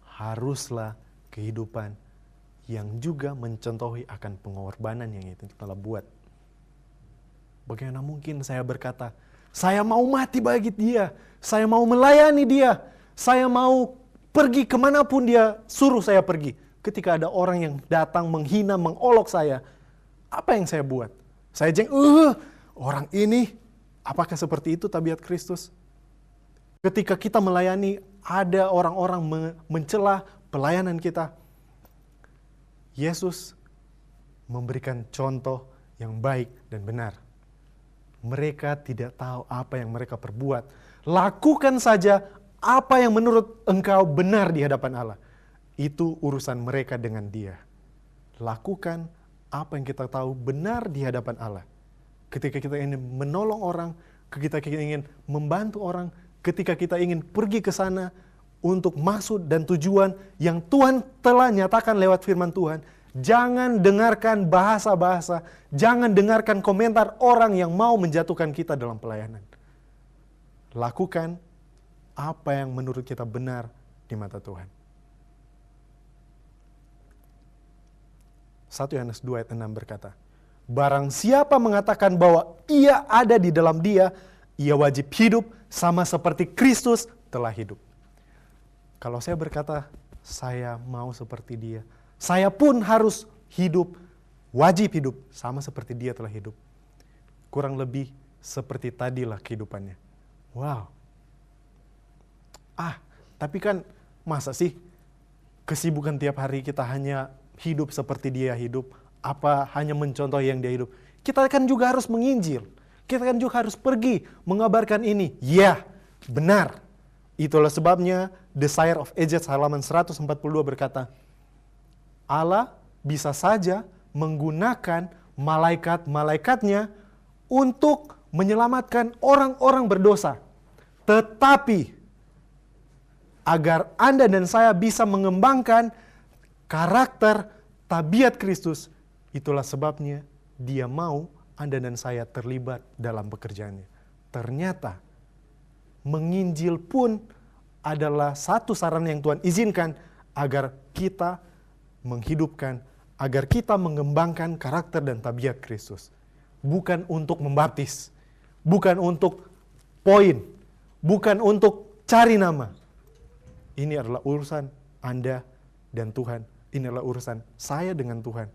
haruslah kehidupan yang juga mencontohi akan pengorbanan yang itu telah buat. Bagaimana mungkin saya berkata, saya mau mati bagi dia, saya mau melayani dia, saya mau pergi kemanapun dia suruh saya pergi. Ketika ada orang yang datang menghina, mengolok saya, apa yang saya buat? Saya orang ini, apakah seperti itu tabiat Kristus? Ketika kita melayani, ada orang-orang mencela pelayanan kita. Yesus memberikan contoh yang baik dan benar. Mereka tidak tahu apa yang mereka perbuat. Lakukan saja apa yang menurut engkau benar di hadapan Allah. Itu urusan mereka dengan dia. Lakukan apa yang kita tahu benar di hadapan Allah. Ketika kita ingin menolong orang, ketika kita ingin membantu orang, ketika kita ingin pergi ke sana untuk maksud dan tujuan yang Tuhan telah nyatakan lewat firman Tuhan, Jangan dengarkan bahasa-bahasa, jangan dengarkan komentar orang yang mau menjatuhkan kita dalam pelayanan. Lakukan apa yang menurut kita benar di mata Tuhan. 1 Yohanes 2 ayat 6 berkata, barang siapa mengatakan bahwa ia ada di dalam Dia, ia wajib hidup sama seperti Kristus telah hidup. Kalau saya berkata, saya mau seperti Dia, saya pun harus hidup, wajib hidup sama seperti Dia telah hidup. Kurang lebih seperti tadilah kehidupannya. Wow. Tapi kan masa sih kesibukan tiap hari kita hanya hidup seperti Dia hidup, apa hanya mencontoh yang Dia hidup. Kita kan juga harus menginjil. Kita kan juga harus pergi mengabarkan ini. Ya, benar. Itulah sebabnya Desire of Ages halaman 142 berkata, Allah bisa saja menggunakan malaikat-malaikatnya untuk menyelamatkan orang-orang berdosa. Tetapi agar Anda dan saya bisa mengembangkan karakter tabiat Kristus, itulah sebabnya Dia mau Anda dan saya terlibat dalam pekerjaannya. Ternyata menginjil pun adalah satu saran yang Tuhan izinkan agar kita menghidupkan, agar kita mengembangkan karakter dan tabiat Kristus. Bukan untuk membaptis, bukan untuk poin, bukan untuk cari nama. Ini adalah urusan Anda dan Tuhan. Ini adalah urusan saya dengan Tuhan.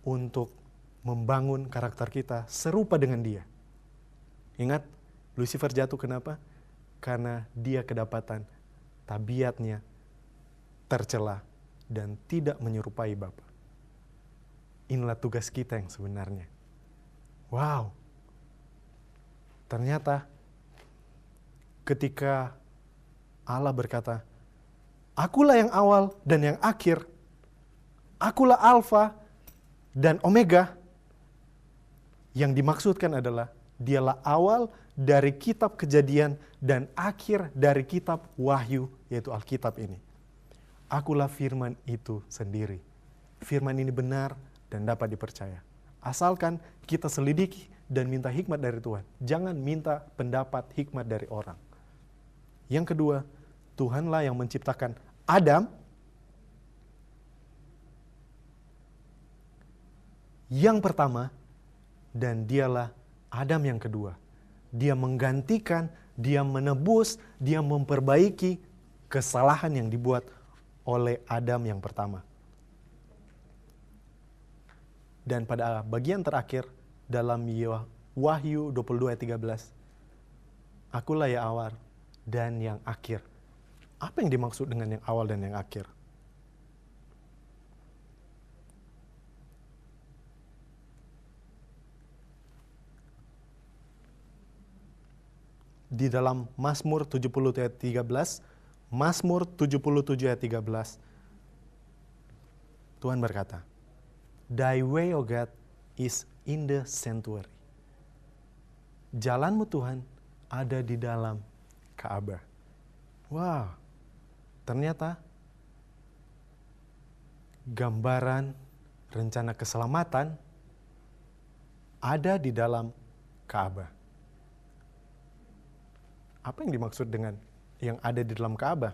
Untuk membangun karakter kita serupa dengan Dia. Ingat, Lucifer jatuh kenapa? Karena dia kedapatan tabiatnya tercela dan tidak menyerupai Bapa. Inilah tugas kita yang sebenarnya. Wow. Ternyata ketika Allah berkata, akulah yang awal dan yang akhir. Akulah Alfa dan Omega. Yang dimaksudkan adalah Dialah awal dari kitab Kejadian dan akhir dari kitab Wahyu, yaitu Alkitab ini. Akulah firman itu sendiri. Firman ini benar dan dapat dipercaya. Asalkan kita selidiki dan minta hikmat dari Tuhan. Jangan minta pendapat hikmat dari orang. Yang kedua, Tuhanlah yang menciptakan Adam. Yang pertama, dan Dialah Adam yang kedua. Dia menggantikan, Dia menebus, Dia memperbaiki kesalahan yang dibuat oleh Adam yang pertama. Dan pada bagian terakhir dalam Wahyu 22 ayat 13, akulah yang awal dan yang akhir. Apa yang dimaksud dengan yang awal dan yang akhir? Di dalam Mazmur 70 ayat 13, Mazmur 77 ayat 13, Tuhan berkata, Thy way, O God, is in the sanctuary. Jalanmu Tuhan ada di dalam Ka'bah. Wow, ternyata gambaran rencana keselamatan ada di dalam Ka'bah. Apa yang dimaksud dengan yang ada di dalam Ka'bah?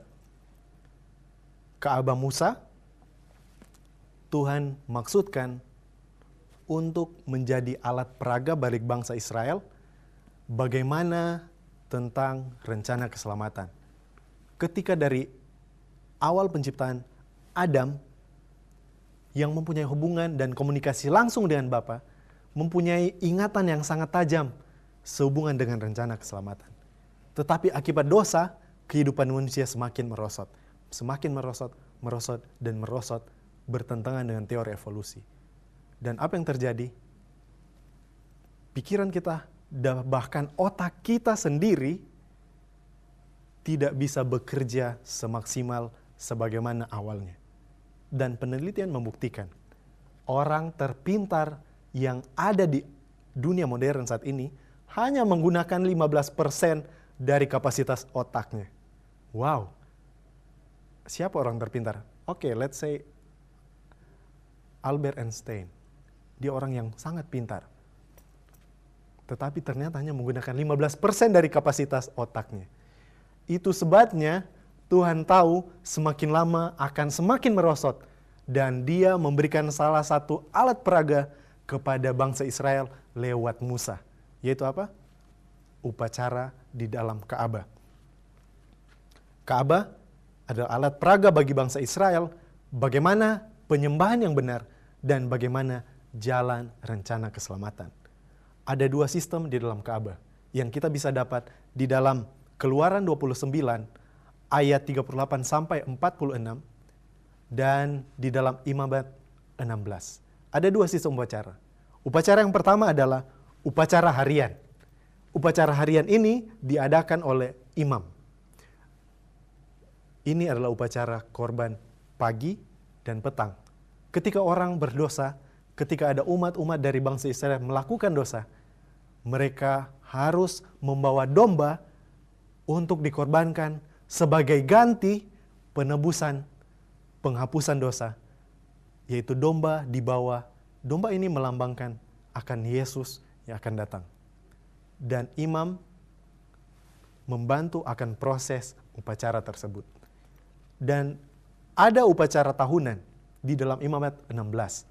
Ka'bah Musa, Tuhan maksudkan untuk menjadi alat peraga balik bangsa Israel, bagaimana tentang rencana keselamatan. Ketika dari awal penciptaan, Adam yang mempunyai hubungan dan komunikasi langsung dengan Bapa, mempunyai ingatan yang sangat tajam sehubungan dengan rencana keselamatan. Tetapi akibat dosa, kehidupan manusia semakin merosot. Semakin merosot, merosot, dan merosot bertentangan dengan teori evolusi. Dan apa yang terjadi? Pikiran kita, bahkan otak kita sendiri tidak bisa bekerja semaksimal sebagaimana awalnya. Dan penelitian membuktikan, orang terpintar yang ada di dunia modern saat ini hanya menggunakan 15% dari kapasitas otaknya. Wow. Siapa orang terpintar? Oke, let's say Albert Einstein. Dia orang yang sangat pintar. Tetapi ternyata hanya menggunakan 15% dari kapasitas otaknya. Itu sebabnya Tuhan tahu semakin lama akan semakin merosot. Dan dia memberikan salah satu alat peraga kepada bangsa Israel lewat Musa. Yaitu apa? Upacara di dalam Ka'bah. Ka'bah adalah alat peraga bagi bangsa Israel bagaimana penyembahan yang benar dan bagaimana jalan rencana keselamatan. Ada dua sistem di dalam Ka'bah yang kita bisa dapat di dalam Keluaran 29 ayat 38 sampai 46 dan di dalam Imamat 16. Ada dua sistem upacara. Upacara yang pertama adalah upacara harian. Upacara harian ini diadakan oleh imam. Ini adalah upacara korban pagi dan petang. Ketika orang berdosa, ketika ada umat-umat dari bangsa Israel melakukan dosa, mereka harus membawa domba untuk dikorbankan sebagai ganti penebusan, penghapusan dosa. Yaitu domba dibawa. Domba ini melambangkan akan Yesus yang akan datang. Dan imam membantu akan proses upacara tersebut. Dan ada upacara tahunan di dalam Imamat 16.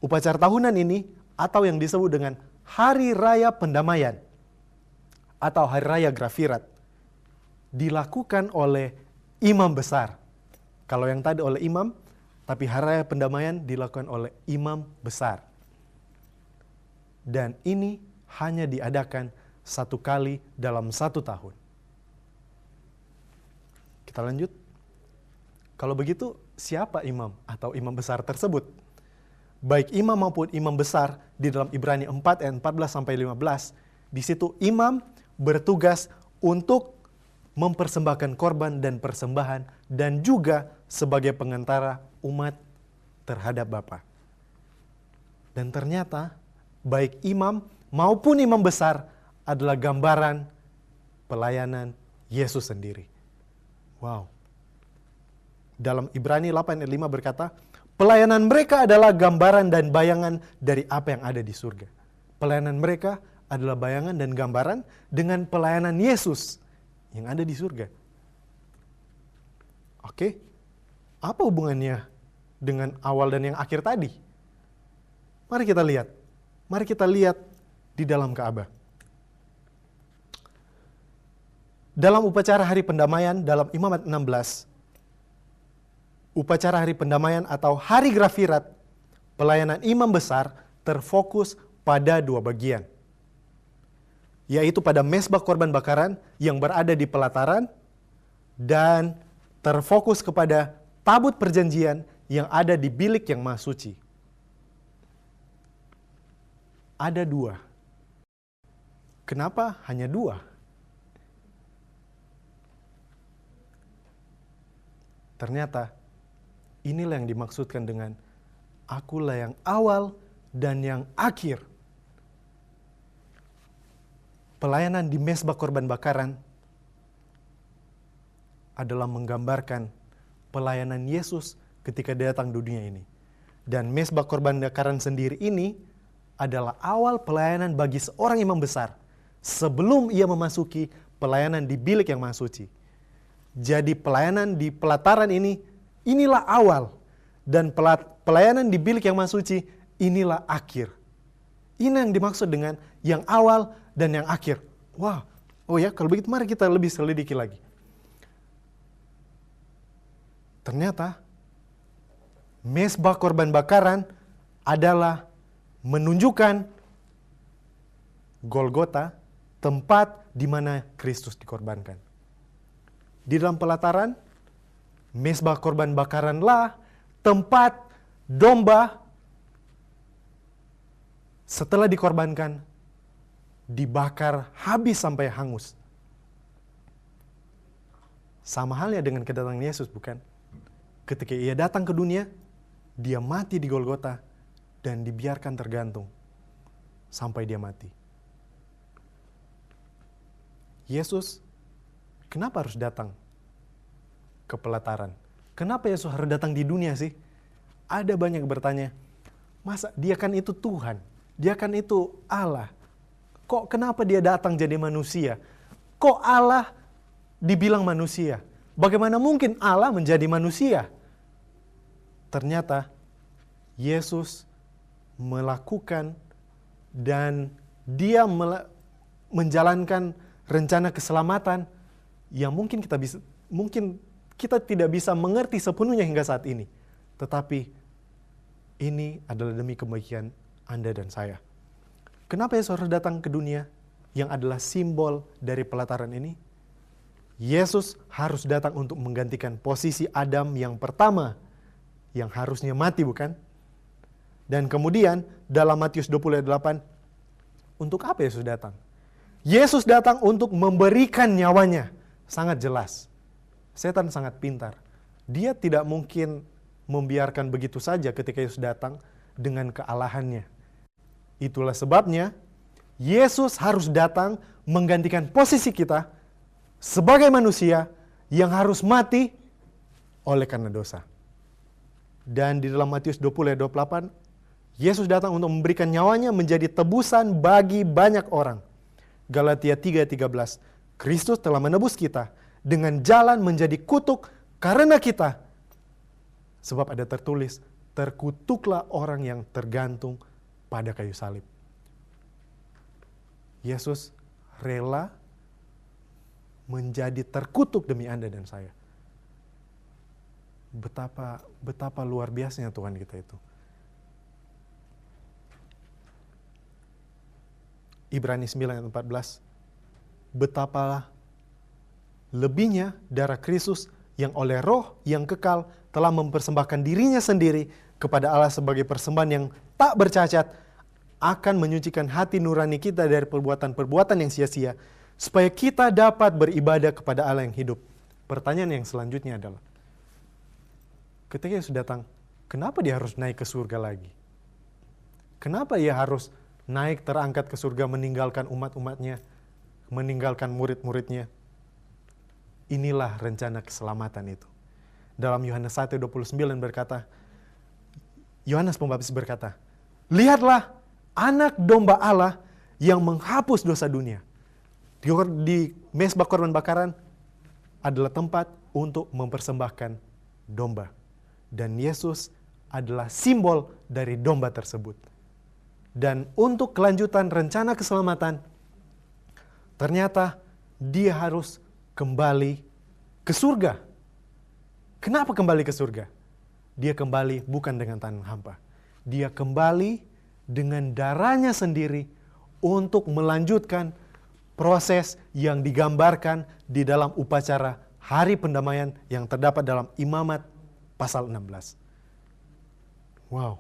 Upacara tahunan ini atau yang disebut dengan Hari Raya Pendamaian atau Hari Raya Grafirat dilakukan oleh imam besar. Kalau yang tadi oleh imam, tapi Hari Raya Pendamaian dilakukan oleh imam besar. Dan ini hanya diadakan satu kali dalam 1 tahun. Kita lanjut. Kalau begitu, siapa imam atau imam besar tersebut? Baik imam maupun imam besar di dalam Ibrani 4 ayat 14 sampai 15, di situ imam bertugas untuk mempersembahkan korban dan persembahan dan juga sebagai pengantara umat terhadap Bapa. Dan ternyata baik imam maupun imam besar adalah gambaran pelayanan Yesus sendiri. Wow. Dalam Ibrani 8 ayat 5 berkata, pelayanan mereka adalah gambaran dan bayangan dari apa yang ada di surga. Pelayanan mereka adalah bayangan dan gambaran dengan pelayanan Yesus yang ada di surga. Oke, apa hubungannya dengan awal dan yang akhir tadi? Mari kita lihat. Mari kita lihat di dalam Ka'bah. Dalam upacara hari pendamaian dalam Imamat 16, upacara hari pendamaian atau hari Grafirat, pelayanan imam besar terfokus pada 2 bagian. Yaitu pada mezbah korban bakaran yang berada di pelataran dan terfokus kepada tabut perjanjian yang ada di bilik yang maha suci. Ada 2. Kenapa hanya 2? Ternyata inilah yang dimaksudkan dengan akulah yang awal dan yang akhir. Pelayanan di mezbah korban bakaran adalah menggambarkan pelayanan Yesus ketika dia datang di dunia ini. Dan mezbah korban bakaran sendiri ini adalah awal pelayanan bagi seorang imam besar sebelum ia memasuki pelayanan di bilik yang maha suci. Jadi pelayanan di pelataran ini, inilah awal. Dan pelayanan di bilik yang maha suci, inilah akhir. Ini yang dimaksud dengan yang awal dan yang akhir. Wah, oh ya, kalau begitu mari kita lebih selidiki lagi. Ternyata, mezbah korban bakaran adalah menunjukkan Golgota, tempat di mana Kristus dikorbankan. Di dalam pelataran, mezbah korban bakaranlah tempat domba setelah dikorbankan dibakar habis sampai hangus. Sama halnya dengan kedatangan Yesus, bukan? Ketika ia datang ke dunia, dia mati di Golgota dan dibiarkan tergantung sampai dia mati. Yesus kenapa harus datang ke pelataran? Kenapa Yesus harus datang di dunia sih? ada banyak bertanya, masa dia kan itu Tuhan, dia kan itu Allah. Kok kenapa dia datang jadi manusia? Kok Allah dibilang manusia? Bagaimana mungkin Allah menjadi manusia? Ternyata Yesus melakukan dan dia menjalankan rencana keselamatan yang mungkin kita tidak bisa mengerti sepenuhnya hingga saat ini. Tetapi ini adalah demi kebaikan Anda dan saya. Kenapa Yesus harus datang ke dunia yang adalah simbol dari pelataran ini? Yesus harus datang untuk menggantikan posisi Adam yang pertama yang harusnya mati, bukan? Dan kemudian dalam Matius 28, untuk apa Yesus datang? Yesus datang untuk memberikan nyawanya. Sangat jelas. Setan sangat pintar. Dia tidak mungkin membiarkan begitu saja ketika Yesus datang dengan kealahannya. Itulah sebabnya Yesus harus datang menggantikan posisi kita sebagai manusia yang harus mati oleh karena dosa. Dan di dalam Matius 20:28, Yesus datang untuk memberikan nyawanya menjadi tebusan bagi banyak orang. Galatia 3:13, Kristus telah menebus kita dengan jalan menjadi kutuk karena kita. Sebab ada tertulis, terkutuklah orang yang tergantung pada kayu salib. Yesus rela menjadi terkutuk demi Anda dan saya. Betapa luar biasanya Tuhan kita itu. Ibrani 9:14, betapa lebihnya darah Kristus yang oleh Roh yang kekal telah mempersembahkan dirinya sendiri kepada Allah sebagai persembahan yang tak bercacat, akan menyucikan hati nurani kita dari perbuatan-perbuatan yang sia-sia, supaya kita dapat beribadah kepada Allah yang hidup. Pertanyaan yang selanjutnya adalah, ketika Yesus datang, kenapa dia harus naik ke surga lagi? Kenapa ia harus naik terangkat ke surga meninggalkan umat-umatnya, meninggalkan murid-muridnya? Inilah rencana keselamatan itu. Dalam Yohanes 1:29 berkata, Yohanes Pembaptis berkata, lihatlah anak domba Allah yang menghapus dosa dunia. Di mezbah korban bakaran adalah tempat untuk mempersembahkan domba. Dan Yesus adalah simbol dari domba tersebut. Dan untuk kelanjutan rencana keselamatan, ternyata dia harus kembali ke surga. Kenapa kembali ke surga? Dia kembali bukan dengan tangan hampa. Dia kembali dengan darahnya sendiri untuk melanjutkan proses yang digambarkan di dalam upacara hari pendamaian yang terdapat dalam Imamat pasal 16. Wow.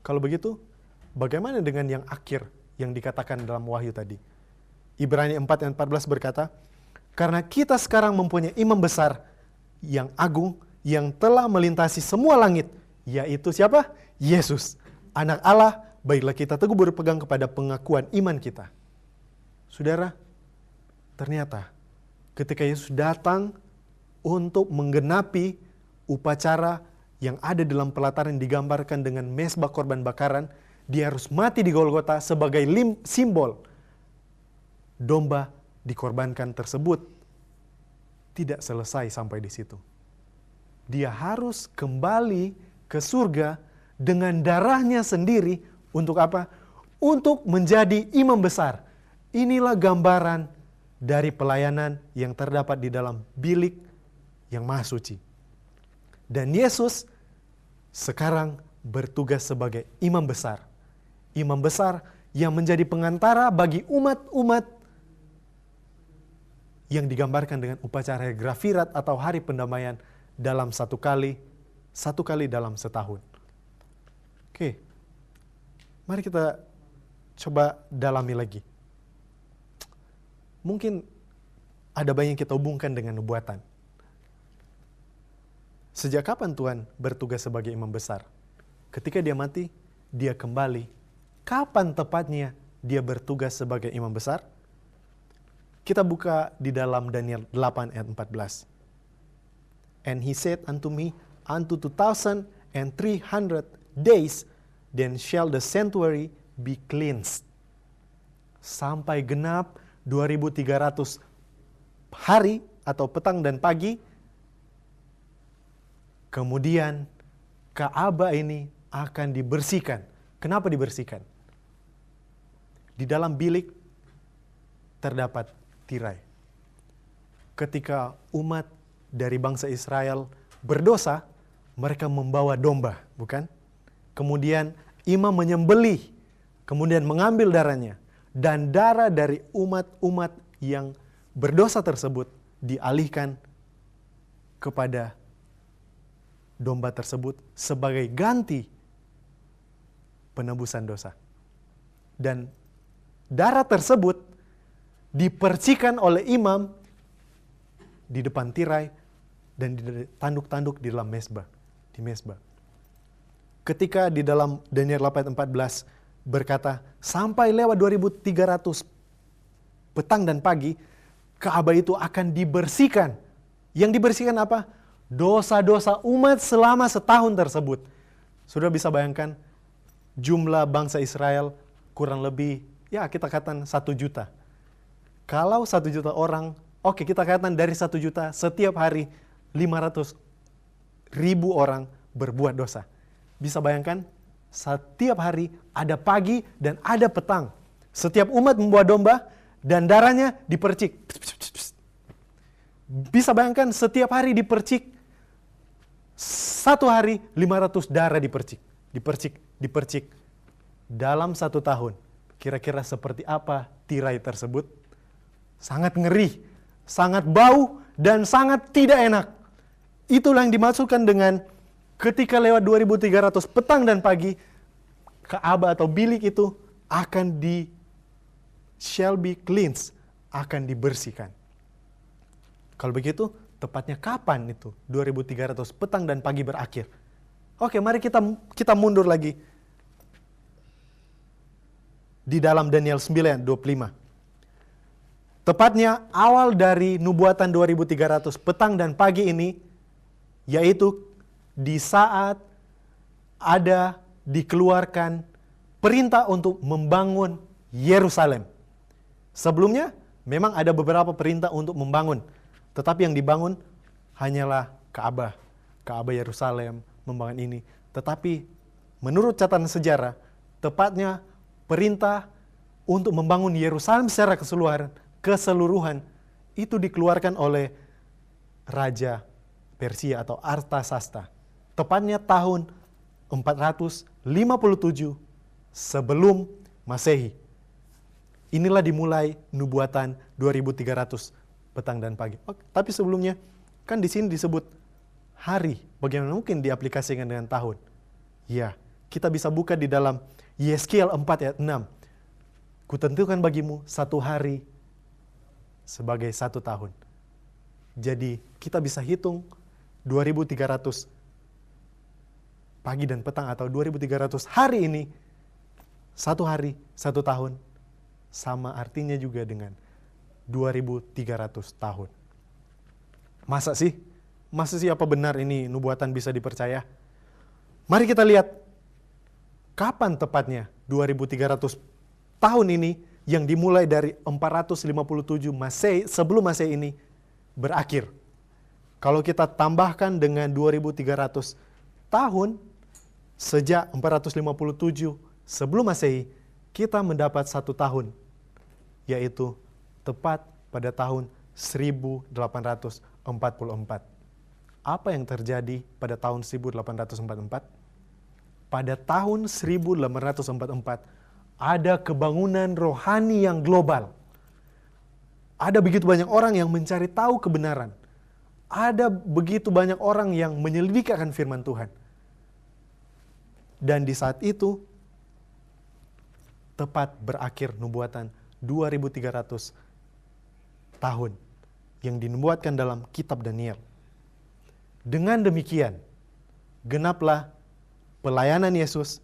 Kalau begitu, bagaimana dengan yang akhir yang dikatakan dalam Wahyu tadi? Ibrani 4:14 berkata, karena kita sekarang mempunyai imam besar yang agung, yang telah melintasi semua langit, yaitu siapa? Yesus, anak Allah. Baiklah kita teguh berpegang kepada pengakuan iman kita. Saudara, ternyata ketika Yesus datang untuk menggenapi upacara yang ada dalam pelataran yang digambarkan dengan mezbah korban bakaran, dia harus mati di Golgota sebagai simbol. Domba dikorbankan tersebut tidak selesai sampai di situ. Dia harus kembali ke surga dengan darahnya sendiri. Untuk apa? Untuk menjadi imam besar. Inilah gambaran dari pelayanan yang terdapat di dalam bilik yang maha suci. Dan Yesus sekarang bertugas sebagai imam besar. Imam besar yang menjadi pengantara bagi umat-umat yang digambarkan dengan upacara grafirat atau hari pendamaian dalam satu kali dalam setahun. Oke. Mari kita coba dalami lagi. Mungkin ada banyak yang kita hubungkan dengan nubuatan. Sejak kapan Tuhan bertugas sebagai imam besar? Ketika dia mati, dia kembali. Kapan tepatnya dia bertugas sebagai imam besar? Kita buka di dalam Daniel 8 ayat 14. And he said unto me, unto 2,300 days, then shall the sanctuary be cleansed. Sampai genap 2.300 hari atau petang dan pagi, kemudian Ka'bah ini akan dibersihkan. Kenapa dibersihkan? Di dalam bilik terdapat tirai. Ketika umat dari bangsa Israel berdosa, mereka membawa domba, bukan? Kemudian imam menyembelih, kemudian mengambil darahnya. Dan darah dari umat-umat yang berdosa tersebut dialihkan kepada domba tersebut sebagai ganti penebusan dosa. Dan darah tersebut dipercikan oleh imam di depan tirai dan di tanduk-tanduk di dalam mezbah, di mezbah. Ketika di dalam Daniel 8:14 berkata, sampai lewat 2.300 petang dan pagi, Ka'bah itu akan dibersihkan. Yang dibersihkan apa? Dosa-dosa umat selama setahun tersebut. Sudah bisa bayangkan jumlah bangsa Israel kurang lebih, ya kita katakan 1 juta. Kalau 1 juta orang, oke kita katakan dari 1 juta setiap hari 500.000 orang berbuat dosa. Bisa bayangkan setiap hari ada pagi dan ada petang. Setiap umat membawa domba dan darahnya dipercik. Bisa bayangkan setiap hari dipercik. 1 hari 500 darah dipercik. Dipercik. Dalam 1 tahun. Kira-kira seperti apa tirai tersebut? Sangat ngeri, sangat bau, dan sangat tidak enak. Itulah yang dimaksudkan dengan ketika lewat 2.300 petang dan pagi, Ka'bah atau bilik itu akan shall be cleansed, akan dibersihkan. Kalau begitu, tepatnya kapan itu 2.300 petang dan pagi berakhir? Oke, mari kita mundur lagi. Di dalam Daniel 9:25. Tepatnya awal dari nubuatan 2.300 petang dan pagi ini, yaitu di saat ada dikeluarkan perintah untuk membangun Yerusalem. Sebelumnya memang ada beberapa perintah untuk membangun, tetapi yang dibangun hanyalah Ka'bah Yerusalem, membangun ini. Tetapi menurut catatan sejarah, tepatnya perintah untuk membangun Yerusalem secara keseluruhan itu dikeluarkan oleh Raja Persia atau Artasasta. Tepatnya tahun 457 sebelum Masehi. Inilah dimulai nubuatan 2.300 petang dan pagi. Tapi sebelumnya kan di sini disebut hari. Bagaimana mungkin diaplikasikan dengan tahun? Ya, kita bisa buka di dalam Yeskiel 4:6. Kutentukan bagimu 1 hari sebagai 1 tahun. Jadi kita bisa hitung 2.300 pagi dan petang atau 2.300 hari ini, 1 hari, 1 tahun, sama artinya juga dengan 2.300 tahun. Masa sih apa benar ini nubuatan bisa dipercaya? Mari kita lihat kapan tepatnya 2.300 tahun ini yang dimulai dari 457 sebelum Masehi ini berakhir. Kalau kita tambahkan dengan 2.300 tahun sejak 457 sebelum Masehi, kita mendapat 1 tahun, yaitu tepat pada tahun 1844. Apa yang terjadi pada tahun 1844? Pada tahun 1844 ada kebangunan rohani yang global. Ada begitu banyak orang yang mencari tahu kebenaran. Ada begitu banyak orang yang menyelidiki akan firman Tuhan. Dan di saat itu, tepat berakhir nubuatan 2.300 tahun yang dinubuatkan dalam kitab Daniel. Dengan demikian, genaplah pelayanan Yesus,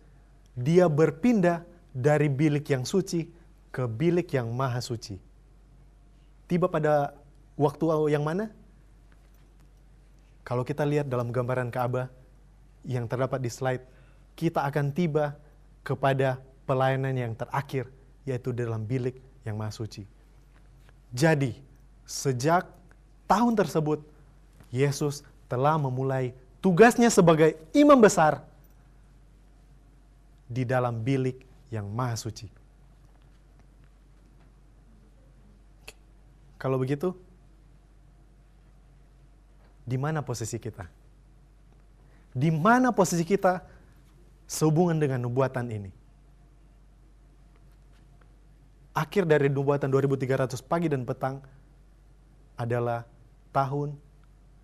dia berpindah dari bilik yang suci ke bilik yang maha suci. Tiba pada waktu yang mana? Kalau kita lihat dalam gambaran Ka'bah yang terdapat di slide, kita akan tiba kepada pelayanan yang terakhir, yaitu dalam bilik yang Maha Suci. Jadi, sejak tahun tersebut, Yesus telah memulai tugasnya sebagai imam besar di dalam bilik yang Maha Suci. Kalau begitu, di mana posisi kita? Di mana posisi kita sehubungan dengan nubuatan ini? Akhir dari nubuatan 2300 pagi dan petang adalah tahun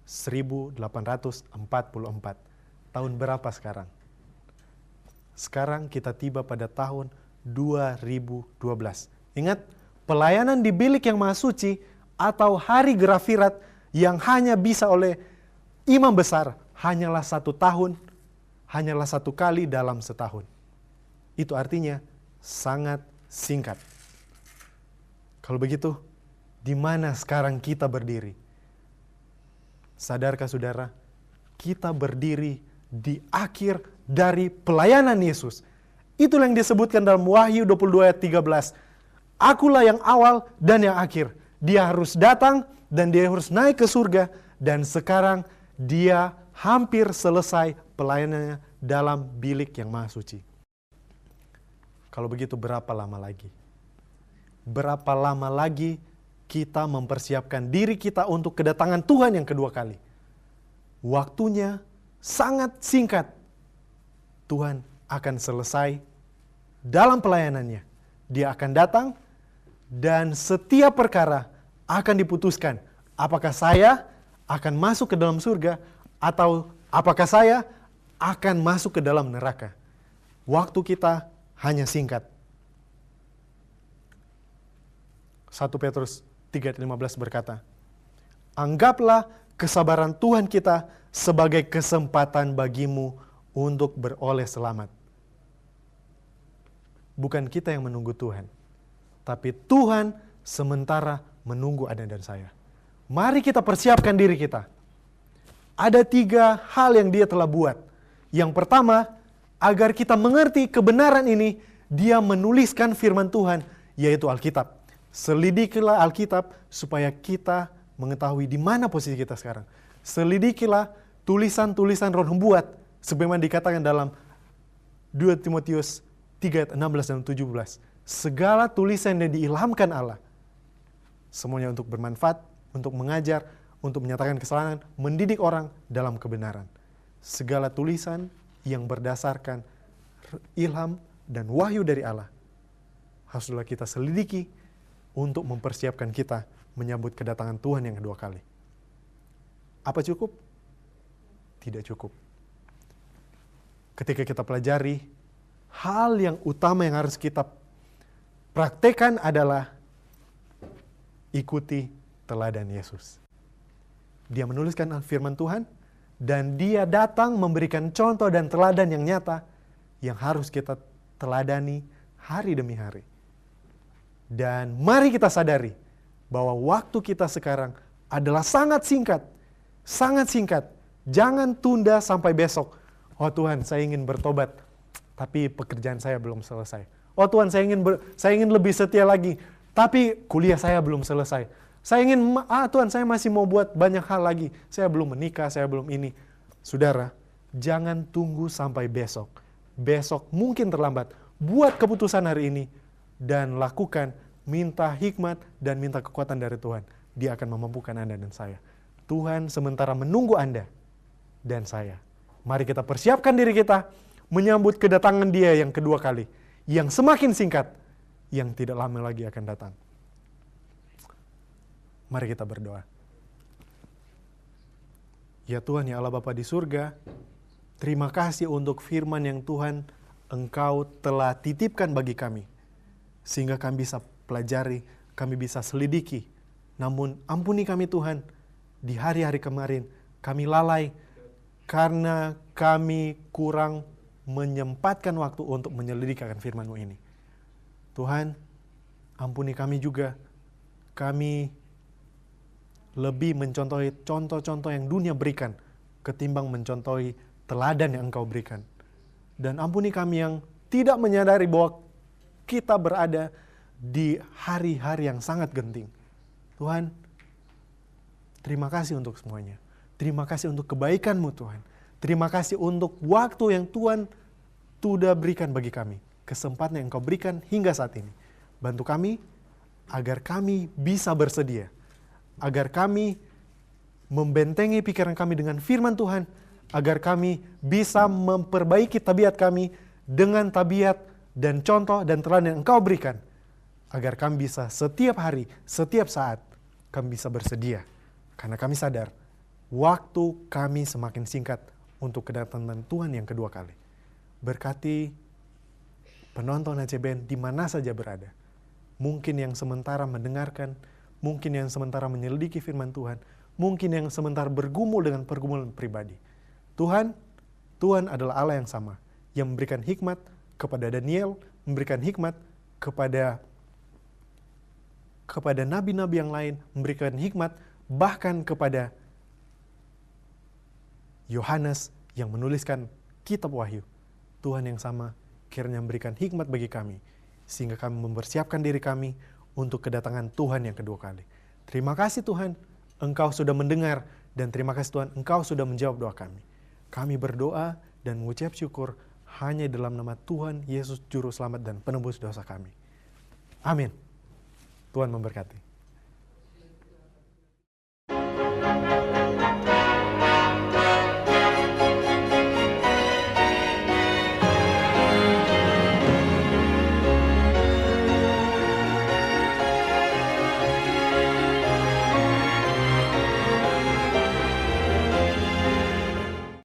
1844. Tahun berapa sekarang? Sekarang kita tiba pada tahun 2012. Ingat, pelayanan di bilik yang Maha Suci atau hari Gerafirat yang hanya bisa oleh imam besar hanyalah 1 tahun, hanyalah 1 kali dalam setahun. Itu artinya sangat singkat. Kalau begitu, di mana sekarang kita berdiri? Sadarkah saudara, kita berdiri di akhir dari pelayanan Yesus. Itulah yang disebutkan dalam Wahyu 22 ayat 13. Akulah yang awal dan yang akhir. Dia harus datang dan dia harus naik ke surga. Dan sekarang dia hampir selesai pelayanannya dalam bilik yang Maha Suci. Kalau begitu berapa lama lagi? Berapa lama lagi kita mempersiapkan diri kita untuk kedatangan Tuhan yang kedua kali? Waktunya sangat singkat. Tuhan akan selesai dalam pelayanannya. Dia akan datang dan setiap perkara akan diputuskan. Apakah saya akan masuk ke dalam surga atau apakah saya akan masuk ke dalam neraka? Waktu kita hanya singkat. 1 Petrus 3:15 berkata, anggaplah kesabaran Tuhan kita sebagai kesempatan bagimu untuk beroleh selamat. Bukan kita yang menunggu Tuhan, tapi Tuhan sementara menunggu Anda dan saya. Mari kita persiapkan diri kita. Ada 3 hal yang Dia telah buat. Yang pertama, agar kita mengerti kebenaran ini, Dia menuliskan firman Tuhan, yaitu Alkitab. Selidikilah Alkitab supaya kita mengetahui di mana posisi kita sekarang. Selidikilah tulisan-tulisan Roh membuat, sebagaimana dikatakan dalam 2 Timotius 3 ayat 16 dan 17. Segala tulisan yang diilhamkan Allah, semuanya untuk bermanfaat, untuk mengajar, untuk menyatakan kesalahan, mendidik orang dalam kebenaran. Segala tulisan yang berdasarkan ilham dan wahyu dari Allah haruslah kita selidiki untuk mempersiapkan kita menyambut kedatangan Tuhan yang kedua kali. Apa cukup? Tidak cukup. Ketika kita pelajari, hal yang utama yang harus kita praktekkan adalah ikuti teladan Yesus. Dia menuliskan firman Tuhan dan Dia datang memberikan contoh dan teladan yang nyata yang harus kita teladani hari demi hari. Dan mari kita sadari bahwa waktu kita sekarang adalah sangat singkat. Sangat singkat. Jangan tunda sampai besok. Oh Tuhan, saya ingin bertobat, tapi pekerjaan saya belum selesai. Oh Tuhan, saya ingin lebih setia lagi, tapi kuliah saya belum selesai. Saya ingin, Tuhan, saya masih mau buat banyak hal lagi. Saya belum menikah, saya belum ini. Saudara, jangan tunggu sampai besok. Besok mungkin terlambat. Buat keputusan hari ini dan lakukan, minta hikmat dan minta kekuatan dari Tuhan. Dia akan memampukan Anda dan saya. Tuhan sementara menunggu Anda dan saya. Mari kita persiapkan diri kita menyambut kedatangan Dia yang kedua kali, yang semakin singkat, yang tidak lama lagi akan datang. Mari kita berdoa. Ya Tuhan, ya Allah Bapa di surga, terima kasih untuk firman yang Tuhan Engkau telah titipkan bagi kami, sehingga kami bisa pelajari, kami bisa selidiki. Namun ampuni kami Tuhan, di hari-hari kemarin kami lalai karena kami kurang menyempatkan waktu untuk menyelidiki akan firman-Mu ini. Tuhan, ampuni kami juga. Kami lebih mencontohi contoh-contoh yang dunia berikan ketimbang mencontohi teladan yang Engkau berikan. Dan ampuni kami yang tidak menyadari bahwa kita berada di hari-hari yang sangat genting. Tuhan, terima kasih untuk semuanya. Terima kasih untuk kebaikan-Mu Tuhan. Terima kasih untuk waktu yang Tuhan sudah berikan bagi kami. Kesempatan yang Engkau berikan hingga saat ini. Bantu kami agar kami bisa bersedia. Agar kami membentengi pikiran kami dengan firman Tuhan. Agar kami bisa memperbaiki tabiat kami dengan tabiat dan contoh dan teladan yang Engkau berikan. Agar kami bisa setiap hari, setiap saat, kami bisa bersedia. Karena kami sadar, waktu kami semakin singkat untuk kedatangan Tuhan yang kedua kali. Berkati penonton HCBN di mana saja berada. Mungkin yang sementara mendengarkan, mungkin yang sementara menyelidiki firman Tuhan, mungkin yang sementara bergumul dengan pergumulan pribadi. Tuhan adalah Allah yang sama, yang memberikan hikmat kepada Daniel, memberikan hikmat kepada nabi-nabi yang lain, memberikan hikmat bahkan kepada Yohanes yang menuliskan kitab Wahyu. Tuhan yang sama kiranya memberikan hikmat bagi kami, sehingga kami mempersiapkan diri kami untuk kedatangan Tuhan yang kedua kali. Terima kasih Tuhan, Engkau sudah mendengar, dan terima kasih Tuhan, Engkau sudah menjawab doa kami. Kami berdoa dan mengucap syukur hanya dalam nama Tuhan Yesus Juru Selamat dan Penebus dosa kami. Amin. Tuhan memberkati.